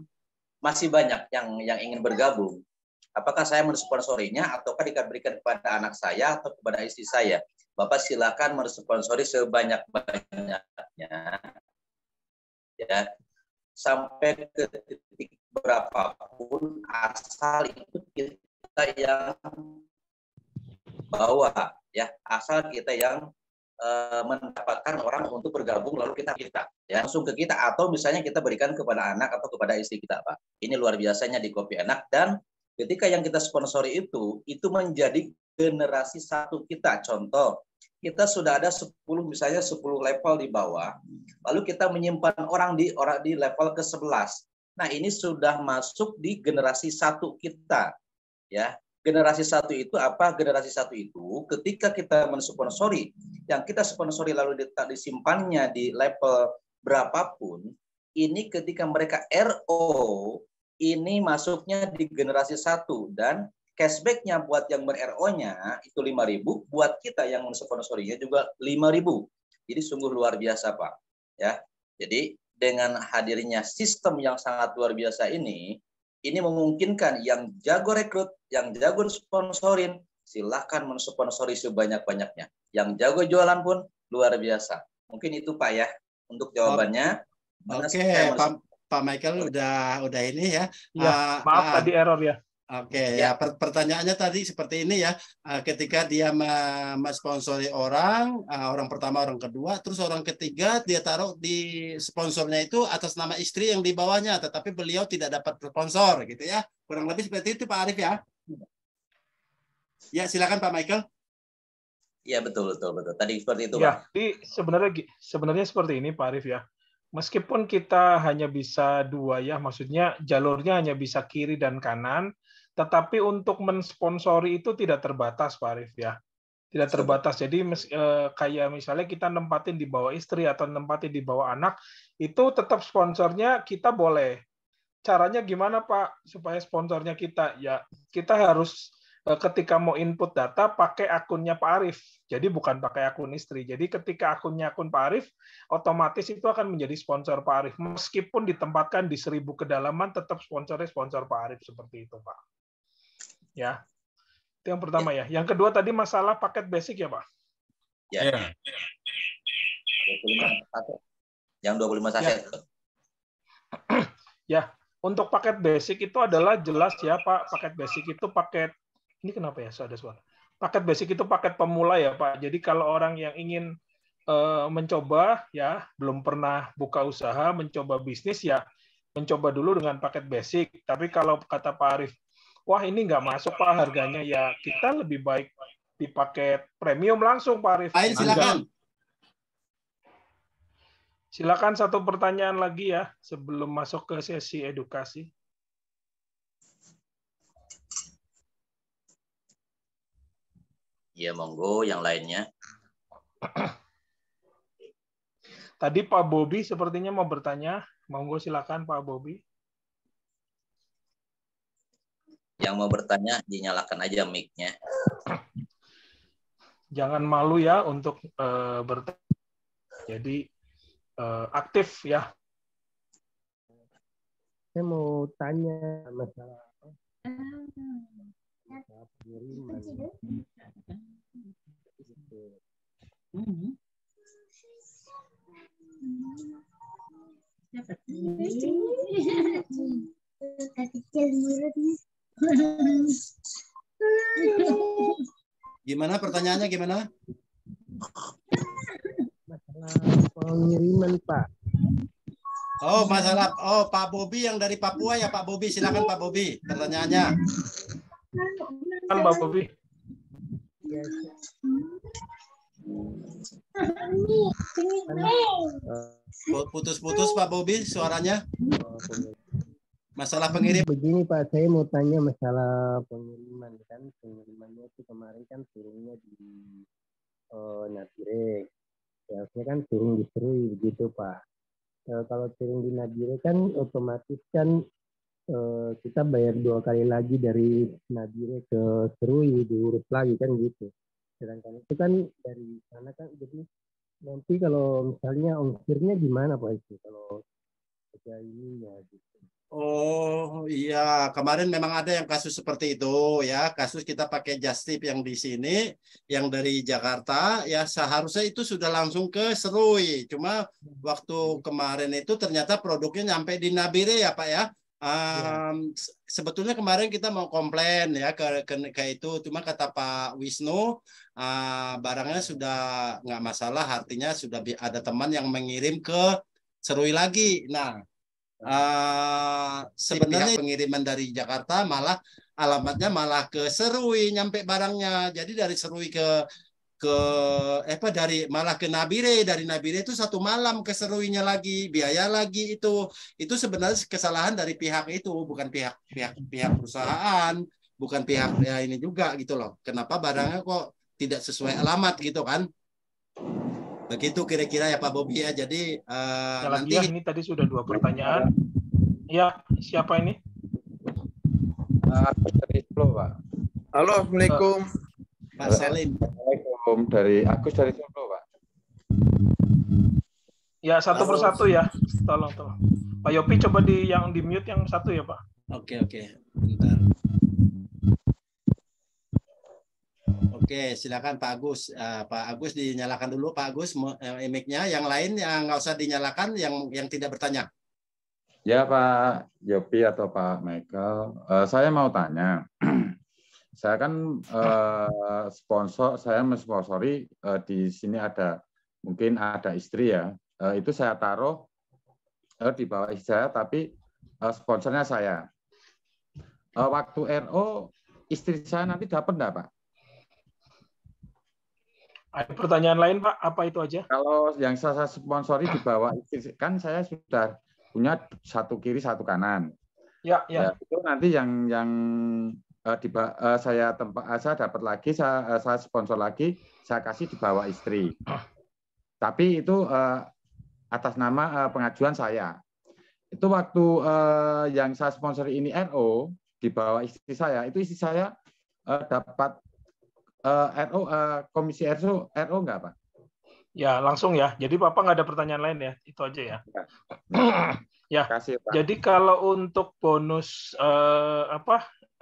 masih banyak yang ingin bergabung. Apakah saya mensponsorinya ataukah diberikan kepada anak saya atau kepada istri saya? Bapak silakan mensponsori sebanyak-banyaknya ya, sampai ke titik berapapun, asal itu kita yang bawa ya, asal kita yang mendapatkan orang untuk bergabung, lalu kita ya langsung ke kita, atau misalnya kita berikan kepada anak atau kepada istri kita Pak. Ini luar biasanya di Kopi Enak. Dan ketika yang kita sponsori itu menjadi generasi 1 kita. Contoh, kita sudah ada 10 level di bawah, lalu kita menyimpan orang di level ke-11. Nah, ini sudah masuk di generasi 1 kita ya. Generasi 1 itu apa? Generasi 1 itu ketika kita mensponsori, yang kita sponsori lalu disimpannya di level berapapun, ini ketika mereka RO, ini masuknya di generasi 1, dan cashback-nya buat yang ber-RO-nya itu 5.000, buat kita yang mensponsorinya juga 5.000. Jadi sungguh luar biasa Pak ya. Jadi dengan hadirnya sistem yang sangat luar biasa ini memungkinkan yang jago rekrut, yang jago sponsorin, silahkan mensponsori sebanyak-banyaknya. Yang jago jualan pun luar biasa. Mungkin itu Pak ya untuk jawabannya. Oke, Pak Michael udah ini ya. Ya, maaf tadi error ya. Oke, ya pertanyaannya tadi seperti ini ya. Ketika dia mensponsori orang pertama, orang kedua, terus orang ketiga dia taruh di sponsornya itu atas nama istri yang di bawahnya, tetapi beliau tidak dapat sponsor gitu ya. Kurang lebih seperti itu Pak Arif ya. Ya, silakan Pak Michael. Iya, betul. Tadi seperti itu Pak. Ya, jadi sebenarnya seperti ini Pak Arif ya. Meskipun kita hanya bisa 2 ya, maksudnya jalurnya hanya bisa kiri dan kanan, tetapi untuk mensponsori itu tidak terbatas Pak Arif ya. Tidak terbatas. Jadi kayak misalnya kita nempatin di bawah istri atau nempatin di bawah anak, itu tetap sponsornya kita boleh. Caranya gimana Pak supaya sponsornya kita? Ya, kita harus ketika mau input data pakai akunnya Pak Arif. Jadi bukan pakai akun istri. Jadi ketika akunnya akun Pak Arif, otomatis itu akan menjadi sponsor Pak Arif. Meskipun ditempatkan di 1000 kedalaman, tetap sponsornya sponsor Pak Arif seperti itu, Pak. Ya, itu yang pertama ya. Yang kedua tadi masalah paket basic ya, Pak. Ya. Ya. 25 saset. Yang 25 saset. Ya, untuk paket basic itu adalah jelas ya, Pak. Paket basic itu paket, ini kenapa ya ada suara? Paket basic itu paket pemula ya, Pak. Jadi kalau orang yang ingin mencoba ya, belum pernah buka usaha, mencoba bisnis ya, mencoba dulu dengan paket basic. Tapi kalau kata Pak Arif, wah ini nggak masuk Pak harganya, ya kita lebih baik di paket premium langsung Pak Arif. Lain silakan. Silakan satu pertanyaan lagi ya sebelum masuk ke sesi edukasi. Ya monggo yang lainnya. Tadi Pak Bobi sepertinya mau bertanya. Monggo silakan Pak Bobi. Yang mau bertanya dinyalakan aja mic-nya. Jangan malu ya untuk bertanya. Jadi aktif ya. Saya mau tanya masalah pengiriman. Gimana pertanyaannya gimana? Masalah pengiriman, Pak. Oh, masalah Pak Bobi yang dari Papua ya, Pak Bobi. Silakan Pak Bobi pertanyaannya. Kan Pak Bobi. Putus-putus Pak Bobi suaranya. Masalah pengirim. Begini Pak, saya mau tanya masalah pengiriman kan. Pengirimannya itu kemarin kan turunnya di Nabire. Harusnya kan turun di Serui begitu Pak. Kalau turun di Nabire kan otomatis kan kita bayar 2 kali lagi dari Nabire ke Serui, diurus lagi kan gitu. Sedangkan itu kan dari sana kan, jadi nanti kalau misalnya ongkirnya gimana Pak itu kalau kerja ininya gitu. Oh iya, kemarin memang ada yang kasus seperti itu ya, kasus kita pakai just tip yang di sini, yang dari Jakarta ya seharusnya itu sudah langsung ke Serui. Cuma waktu kemarin itu ternyata produknya nyampe di Nabire ya Pak ya. Sebetulnya kemarin kita mau komplain ya ke itu, cuma kata Pak Wisnu barangnya sudah nggak masalah, artinya sudah ada teman yang mengirim ke Serui lagi. Nah. Sebenarnya pengiriman dari Jakarta malah alamatnya malah ke Serui nyampe barangnya. Jadi dari Serui malah ke Nabire, dari Nabire itu 1 malam ke Seruinya lagi, biaya lagi itu sebenarnya kesalahan dari pihak itu, bukan pihak perusahaan, bukan pihak ya ini juga gitu loh. Kenapa barangnya kok tidak sesuai alamat gitu kan? Begitu kira-kira ya Pak Bobi ya. Jadi nanti ya, ini tadi sudah 2 pertanyaan. Ya, siapa ini? Dari Solo, Pak. Halo, Assalamualaikum. Pak Salim. Assalamualaikum, dari Agus dari Solo, Pak. Ya, satu persatu ya. Tolong. Pak Yopi coba yang di mute yang satu ya, Pak. Oke. Bentar. Oke, silakan Pak Agus. Pak Agus dinyalakan dulu, Pak Agus mic-nya. Yang lain yang nggak usah dinyalakan, yang tidak bertanya. Ya, Pak Yopi atau Pak Michael, saya mau tanya. Saya kan saya mensponsori di sini mungkin ada istri ya. Itu saya taruh di bawah istri saya, tapi sponsornya saya. Waktu RO istri saya nanti dapat enggak, Pak? Ada pertanyaan lain, Pak? Apa itu aja? Kalau yang saya sponsori di bawah istri, kan saya sudah punya 1 kiri 1 kanan. Ya. Itu nanti yang saya dapat lagi, saya sponsor lagi, saya kasih di bawah istri. Tapi itu atas nama pengajuan saya. Itu waktu yang saya sponsori ini RO di bawah istri saya, itu istri saya dapat komisi RO nggak Pak? Ya, langsung ya. Jadi Bapak nggak ada pertanyaan lain ya? Itu aja ya. Ya. Kasih, Pak. Jadi kalau untuk bonus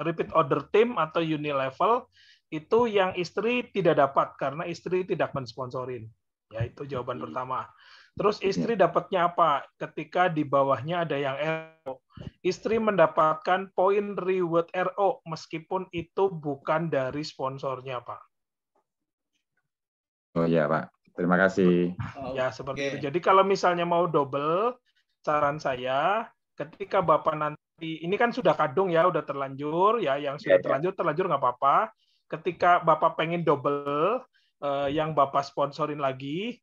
repeat order team atau unilevel itu yang istri tidak dapat karena istri tidak mensponsorin. Ya, itu jawaban pertama. Terus istri dapatnya apa? Ketika di bawahnya ada yang RO. Istri mendapatkan poin reward RO meskipun itu bukan dari sponsornya, Pak. Oh iya, Pak. Terima kasih. Ya, seperti itu. Jadi kalau misalnya mau double, saran saya ketika Bapak nanti, ini kan sudah kadung ya, udah terlanjur ya, yang sudah terlanjur nggak apa-apa. Ketika Bapak pengen double, yang Bapak sponsorin lagi,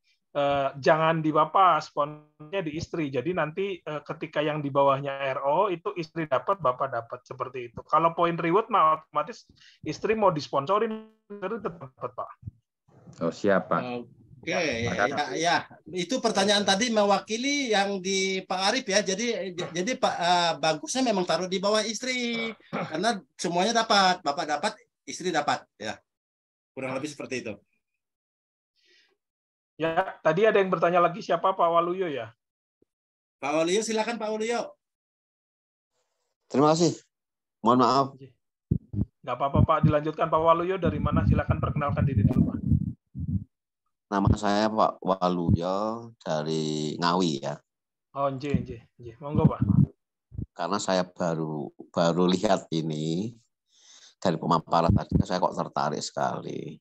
jangan di Bapak, sponsornya di istri. Jadi nanti ketika yang di bawahnya RO, itu istri dapat, Bapak dapat, seperti itu. Kalau poin reward, mah otomatis istri mau disponsorin, tetap dapat, Pak. Oh, siap, Pak. Oke, ya, itu pertanyaan tadi mewakili yang di Pak Arif ya. Jadi Pak bagusnya memang taruh di bawah istri karena semuanya dapat, Bapak dapat, istri dapat, ya. Kurang lebih seperti itu. Ya, tadi ada yang bertanya lagi siapa Pak Waluyo ya? Pak Waluyo, silakan Pak Waluyo. Terima kasih. Mohon maaf. Nggak apa-apa Pak, dilanjutkan Pak Waluyo dari mana? Silakan perkenalkan diri dulu Pak. Nama saya Pak Waluyo dari Ngawi ya. Oh, nje. Monggo Pak. Karena saya baru lihat ini dari pemaparan tadi, saya kok tertarik sekali.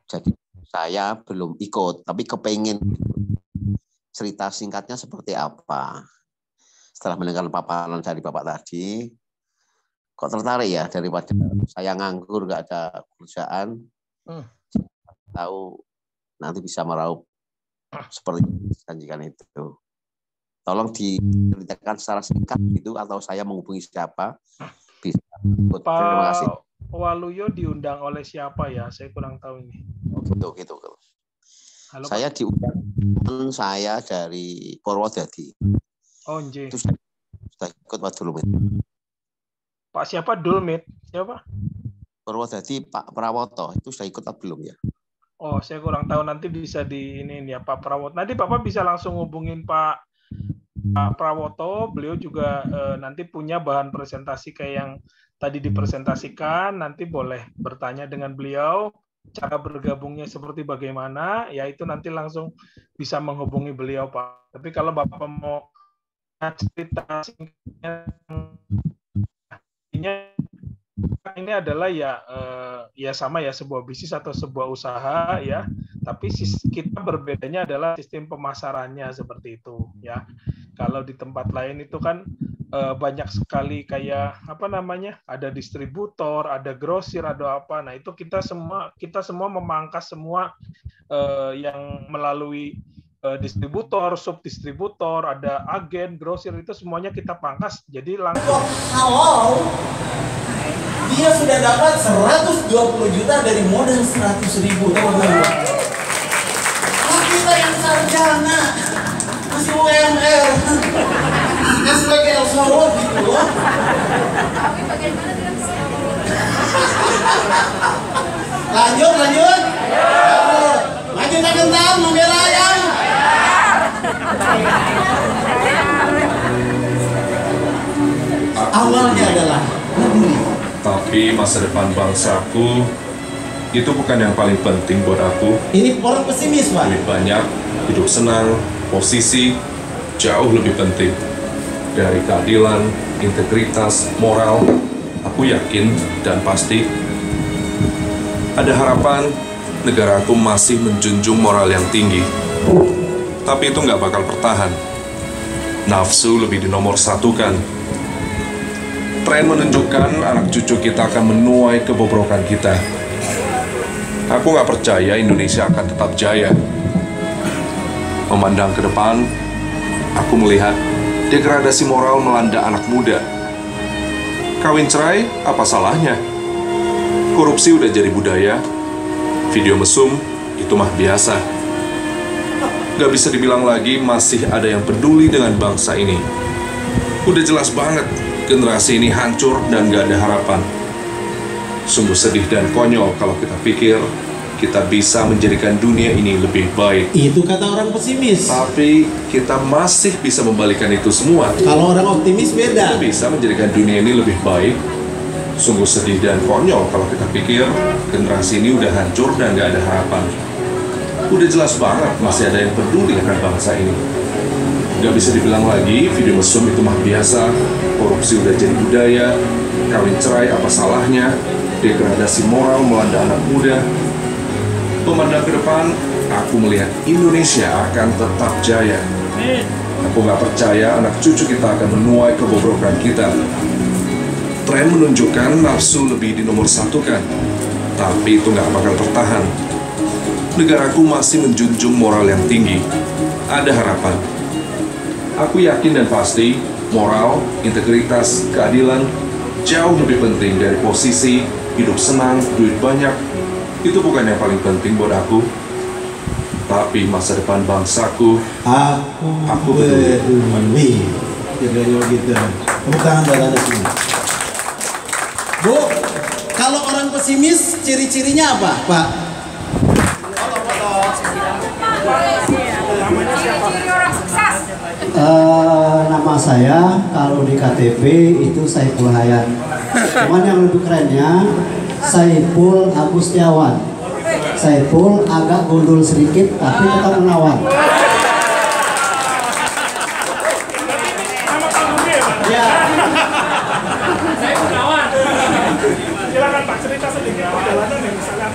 Jadi saya belum ikut, tapi kepengen cerita singkatnya seperti apa. Setelah mendengar paparan dari Bapak tadi, kok tertarik ya, daripada saya nganggur nggak ada kerjaan, tahu nanti bisa meraup seperti janjikan itu. Tolong diceritakan secara singkat gitu, atau saya menghubungi siapa bisa. Terima kasih. Pak Waluyo diundang oleh siapa ya? Saya kurang tahu ini. Gitu. Halo, saya diundang teman saya dari Purwodadi. Oh, nje. Itu sudah ikut Pak Dulmit. Pak siapa Dulmit? Siapa? Purwodadi Pak Prawoto itu sudah ikut atau belum ya? Oh, saya kurang tahu, nanti bisa di ini ya Pak Prawoto. Nanti Bapak bisa langsung hubungin Pak Prawoto. Beliau juga nanti punya bahan presentasi kayak yang tadi dipresentasikan. Nanti boleh bertanya dengan beliau. Cara bergabungnya seperti bagaimana? Ya itu nanti langsung bisa menghubungi beliau Pak. Tapi kalau Bapak mau cerita singkatnya, ini adalah ya sama ya, sebuah bisnis atau sebuah usaha ya, tapi kita berbedanya adalah sistem pemasarannya seperti itu ya. Kalau di tempat lain itu kan banyak sekali kayak ada distributor, ada grosir, ada apa. Nah itu kita semua memangkas semua yang melalui distributor, subdistributor, ada agen, grosir, itu semuanya kita pangkas. Jadi langsung. Kalau dia sudah dapat 120 juta dari modal 100.000, teman-teman. Kita yang sarjana masih UMR, sebagai Elsorot gitu loh. Lanjut. Maju tak gentar, membela ayam. Awalnya adalah tapi masa depan bangsaku itu bukan yang paling penting buat aku. Ini orang pesimis, Pak. Lebih banyak hidup senang, posisi jauh lebih penting. Dari keadilan, integritas, moral, aku yakin dan pasti ada harapan negaraku masih menjunjung moral yang tinggi. Tapi itu nggak bakal bertahan. Nafsu lebih dinomorsatukan. Tren menunjukkan anak cucu kita akan menuai kebobrokan kita. Aku nggak percaya Indonesia akan tetap jaya. Memandang ke depan, aku melihat degradasi moral melanda anak muda. Kawin cerai, apa salahnya? Korupsi udah jadi budaya. Video mesum, itu mah biasa. Gak bisa dibilang lagi masih ada yang peduli dengan bangsa ini. Udah jelas banget generasi ini hancur dan gak ada harapan. Sungguh sedih dan konyol kalau kita pikir kita bisa menjadikan dunia ini lebih baik. Itu kata orang pesimis. Tapi kita masih bisa membalikan itu semua. Kalau orang optimis beda. Kita bisa menjadikan dunia ini lebih baik. Sungguh sedih dan konyol kalau kita pikir generasi ini udah hancur dan gak ada harapan. Udah jelas banget masih ada yang peduli akan bangsa ini. Gak bisa dibilang lagi video mesum itu mah biasa, korupsi udah jadi budaya, kawin cerai apa salahnya, degradasi moral melanda anak muda. Memandang ke depan, aku melihat Indonesia akan tetap jaya. Aku gak percaya anak cucu kita akan menuai kebobrokan kita. Tren menunjukkan nafsu lebih dinomorsatukan, tapi itu gak bakal bertahan. Negaraku masih menjunjung moral yang tinggi. Ada harapan. Aku yakin dan pasti, moral, integritas, keadilan jauh lebih penting dari posisi, hidup senang, duit banyak. Itu bukan yang paling penting buat aku, tapi masa depan bangsaku. Aku peduli. Kira-kira gitu. Tepuk tangan buat Anda semua. Bu, kalau orang pesimis ciri-cirinya apa, Pak? Nama saya kalau di KTP itu Saiful Hayat. Cuman yang lebih kerennya Saiful Agustiawan. Saiful agak gundul sedikit tapi tetap menawan. Ya. Saya menawan. Silakan Pak, cerita sedikit perjalanan yang misalnya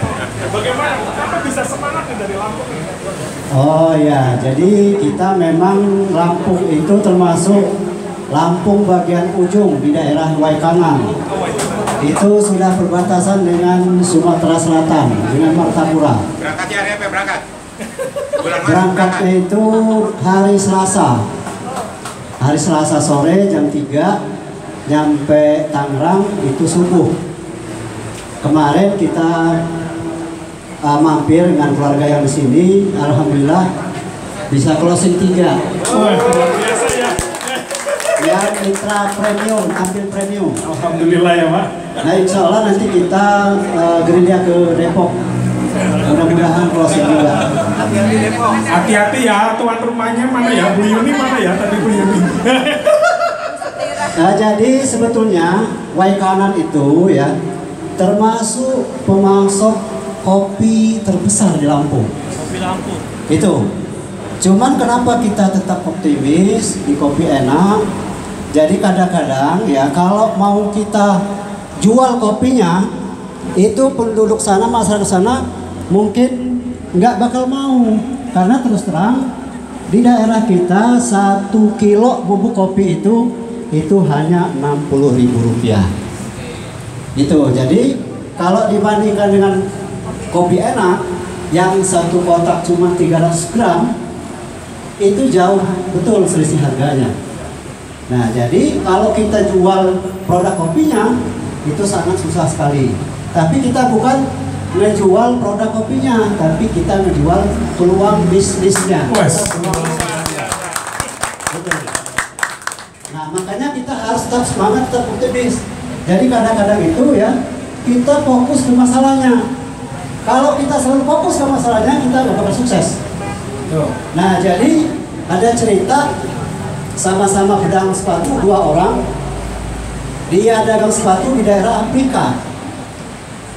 bagaimana, kenapa bisa semangat dari Lampung? Oh ya, jadi kita memang Lampung itu termasuk Lampung bagian ujung di daerah Waikanan. Itu sudah berbatasan dengan Sumatera Selatan, dengan Martapura. Berangkatnya hari apa berangkat? Berangkatnya itu hari Selasa. Hari Selasa sore jam 3, nyampe Tangerang itu subuh. Kemarin kita mampir dengan keluarga yang di sini, alhamdulillah bisa closing 3. Yang mitra premium, ambil premium. Alhamdulillah ya Pak. Nah insya Allah nanti kita gerilya ke Depok. Mudah-mudahan closing juga. Hati-hati ya, tuan rumahnya mana ya, Bu Yuni mana ya, tadi Bu Yuni. Nah jadi sebetulnya Waikanan itu ya termasuk pemasok kopi terbesar di Lampung. Kopi Lampung. Itu. Cuman kenapa kita tetap optimis di kopi enak? Jadi kadang-kadang ya kalau mau kita jual kopinya itu penduduk sana, masyarakat sana mungkin nggak bakal mau, karena terus terang di daerah kita 1 kilo bubuk kopi itu hanya Rp60.000. Itu. Jadi kalau dibandingkan dengan kopi enak yang 1 kotak cuma 300 gram itu jauh betul selisih harganya. Nah jadi kalau kita jual produk kopinya itu sangat susah sekali. Tapi kita bukan menjual produk kopinya, tapi kita menjual peluang bisnisnya. Nah makanya kita harus tetap semangat, tetap optimis. Jadi kadang-kadang itu ya kita fokus ke masalahnya. Kalau kita selalu fokus ke masalahnya kita nggak bakal sukses. Nah jadi ada cerita sama-sama pedagang sepatu 2 orang. Dia dagang sepatu di daerah Afrika.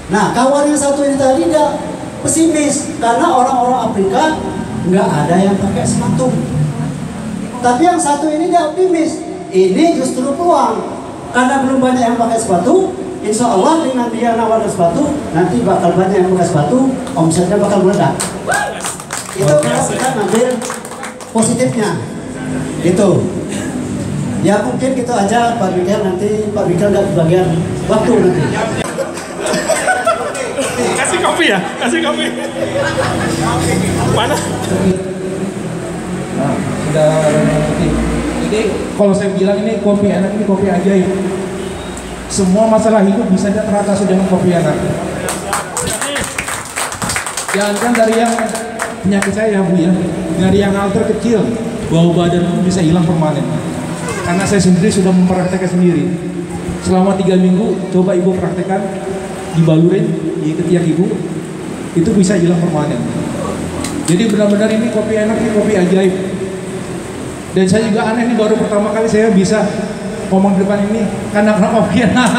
Nah kawan yang satu ini tadi dia pesimis karena orang-orang Afrika nggak ada yang pakai sepatu. Tapi yang satu ini dia optimis. Ini justru peluang karena belum banyak yang pakai sepatu. Insya Allah dengan dia nawarkan sepatu nanti bakal banyak yang pakai sepatu, omsetnya bakal meledak. Itu kalau kita ngambil positifnya. Itu. Ya mungkin gitu aja Pak Mikkel, nanti Pak Mikkel nggak bagian waktu nanti. Kasih kopi ya, kasih kopi. Mana? Nah, sudah kopi. Jadi kalau saya bilang ini kopi enak, ini kopi ajaib. Semua masalah hidup bisa teratasi dengan kopi enak. Jangan dari yang penyakit saya Bu ya, dari yang alter kecil, bau badan pun bisa hilang permanen. Karena saya sendiri sudah mempraktekkan sendiri. Selama 3 minggu, coba ibu praktekkan. dibalurin di ketiak ibu, itu bisa hilang permanen. Jadi benar-benar ini kopi enak, ini kopi ajaib. Dan saya juga aneh nih, baru pertama kali saya bisa ngomong di depan ini karena kopi enak.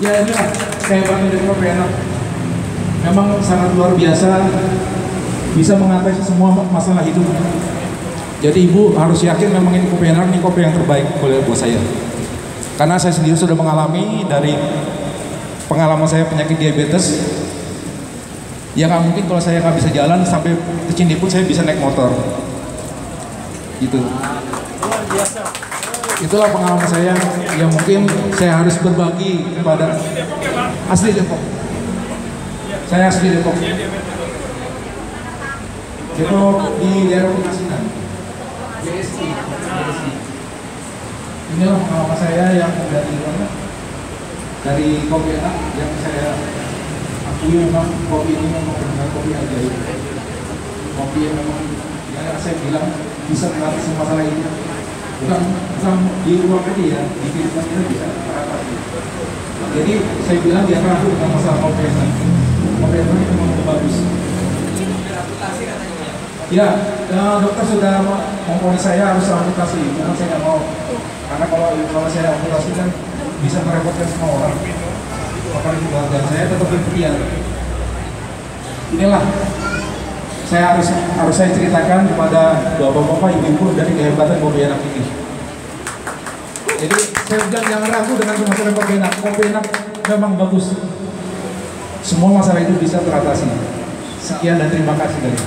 Ya inilah kehebatannya dari kopi enak. Memang sangat luar biasa, bisa mengatasi semua masalah hidup. Jadi ibu harus yakin memang ini kopi enak, ini kopi yang terbaik buat saya. Karena saya sendiri sudah mengalami dari pengalaman saya penyakit diabetes. Ya nggak mungkin kalau saya nggak bisa jalan sampai ke Cindi pun saya bisa naik motor. Gitu. Itulah pengalaman saya yang mungkin saya harus berbagi kepada asli Depok. Saya asli Depok. Depok di daerah Pengasinan. BSI. Inilah pengalaman saya yang dari kopi enak yang saya akui memang kopi ini memang benar kopi ajaib. Kopi yang memang ya saya bilang bisa mengatasi masalah ini. Bukan di luar tadi ya, di kehidupan kita bisa teratasi. Jadi saya bilang dia ragu tentang masalah kopi enak. Kopi enak itu memang bagus. Ya, dokter sudah memponis saya harus amputasi, karena saya nggak mau. Karena kalau saya amputasi kan bisa merepotkan semua orang. Apalagi keluarga saya tetap berpikir. Inilah saya harus saya ceritakan kepada bapak-bapak, ibu-ibu dari kehebatan kopi enak ini. Jadi saya jangan ragu dengan masalah kopi enak. Kopi enak memang bagus. Semua masalah itu bisa teratasi. Sekian dan terima kasih dari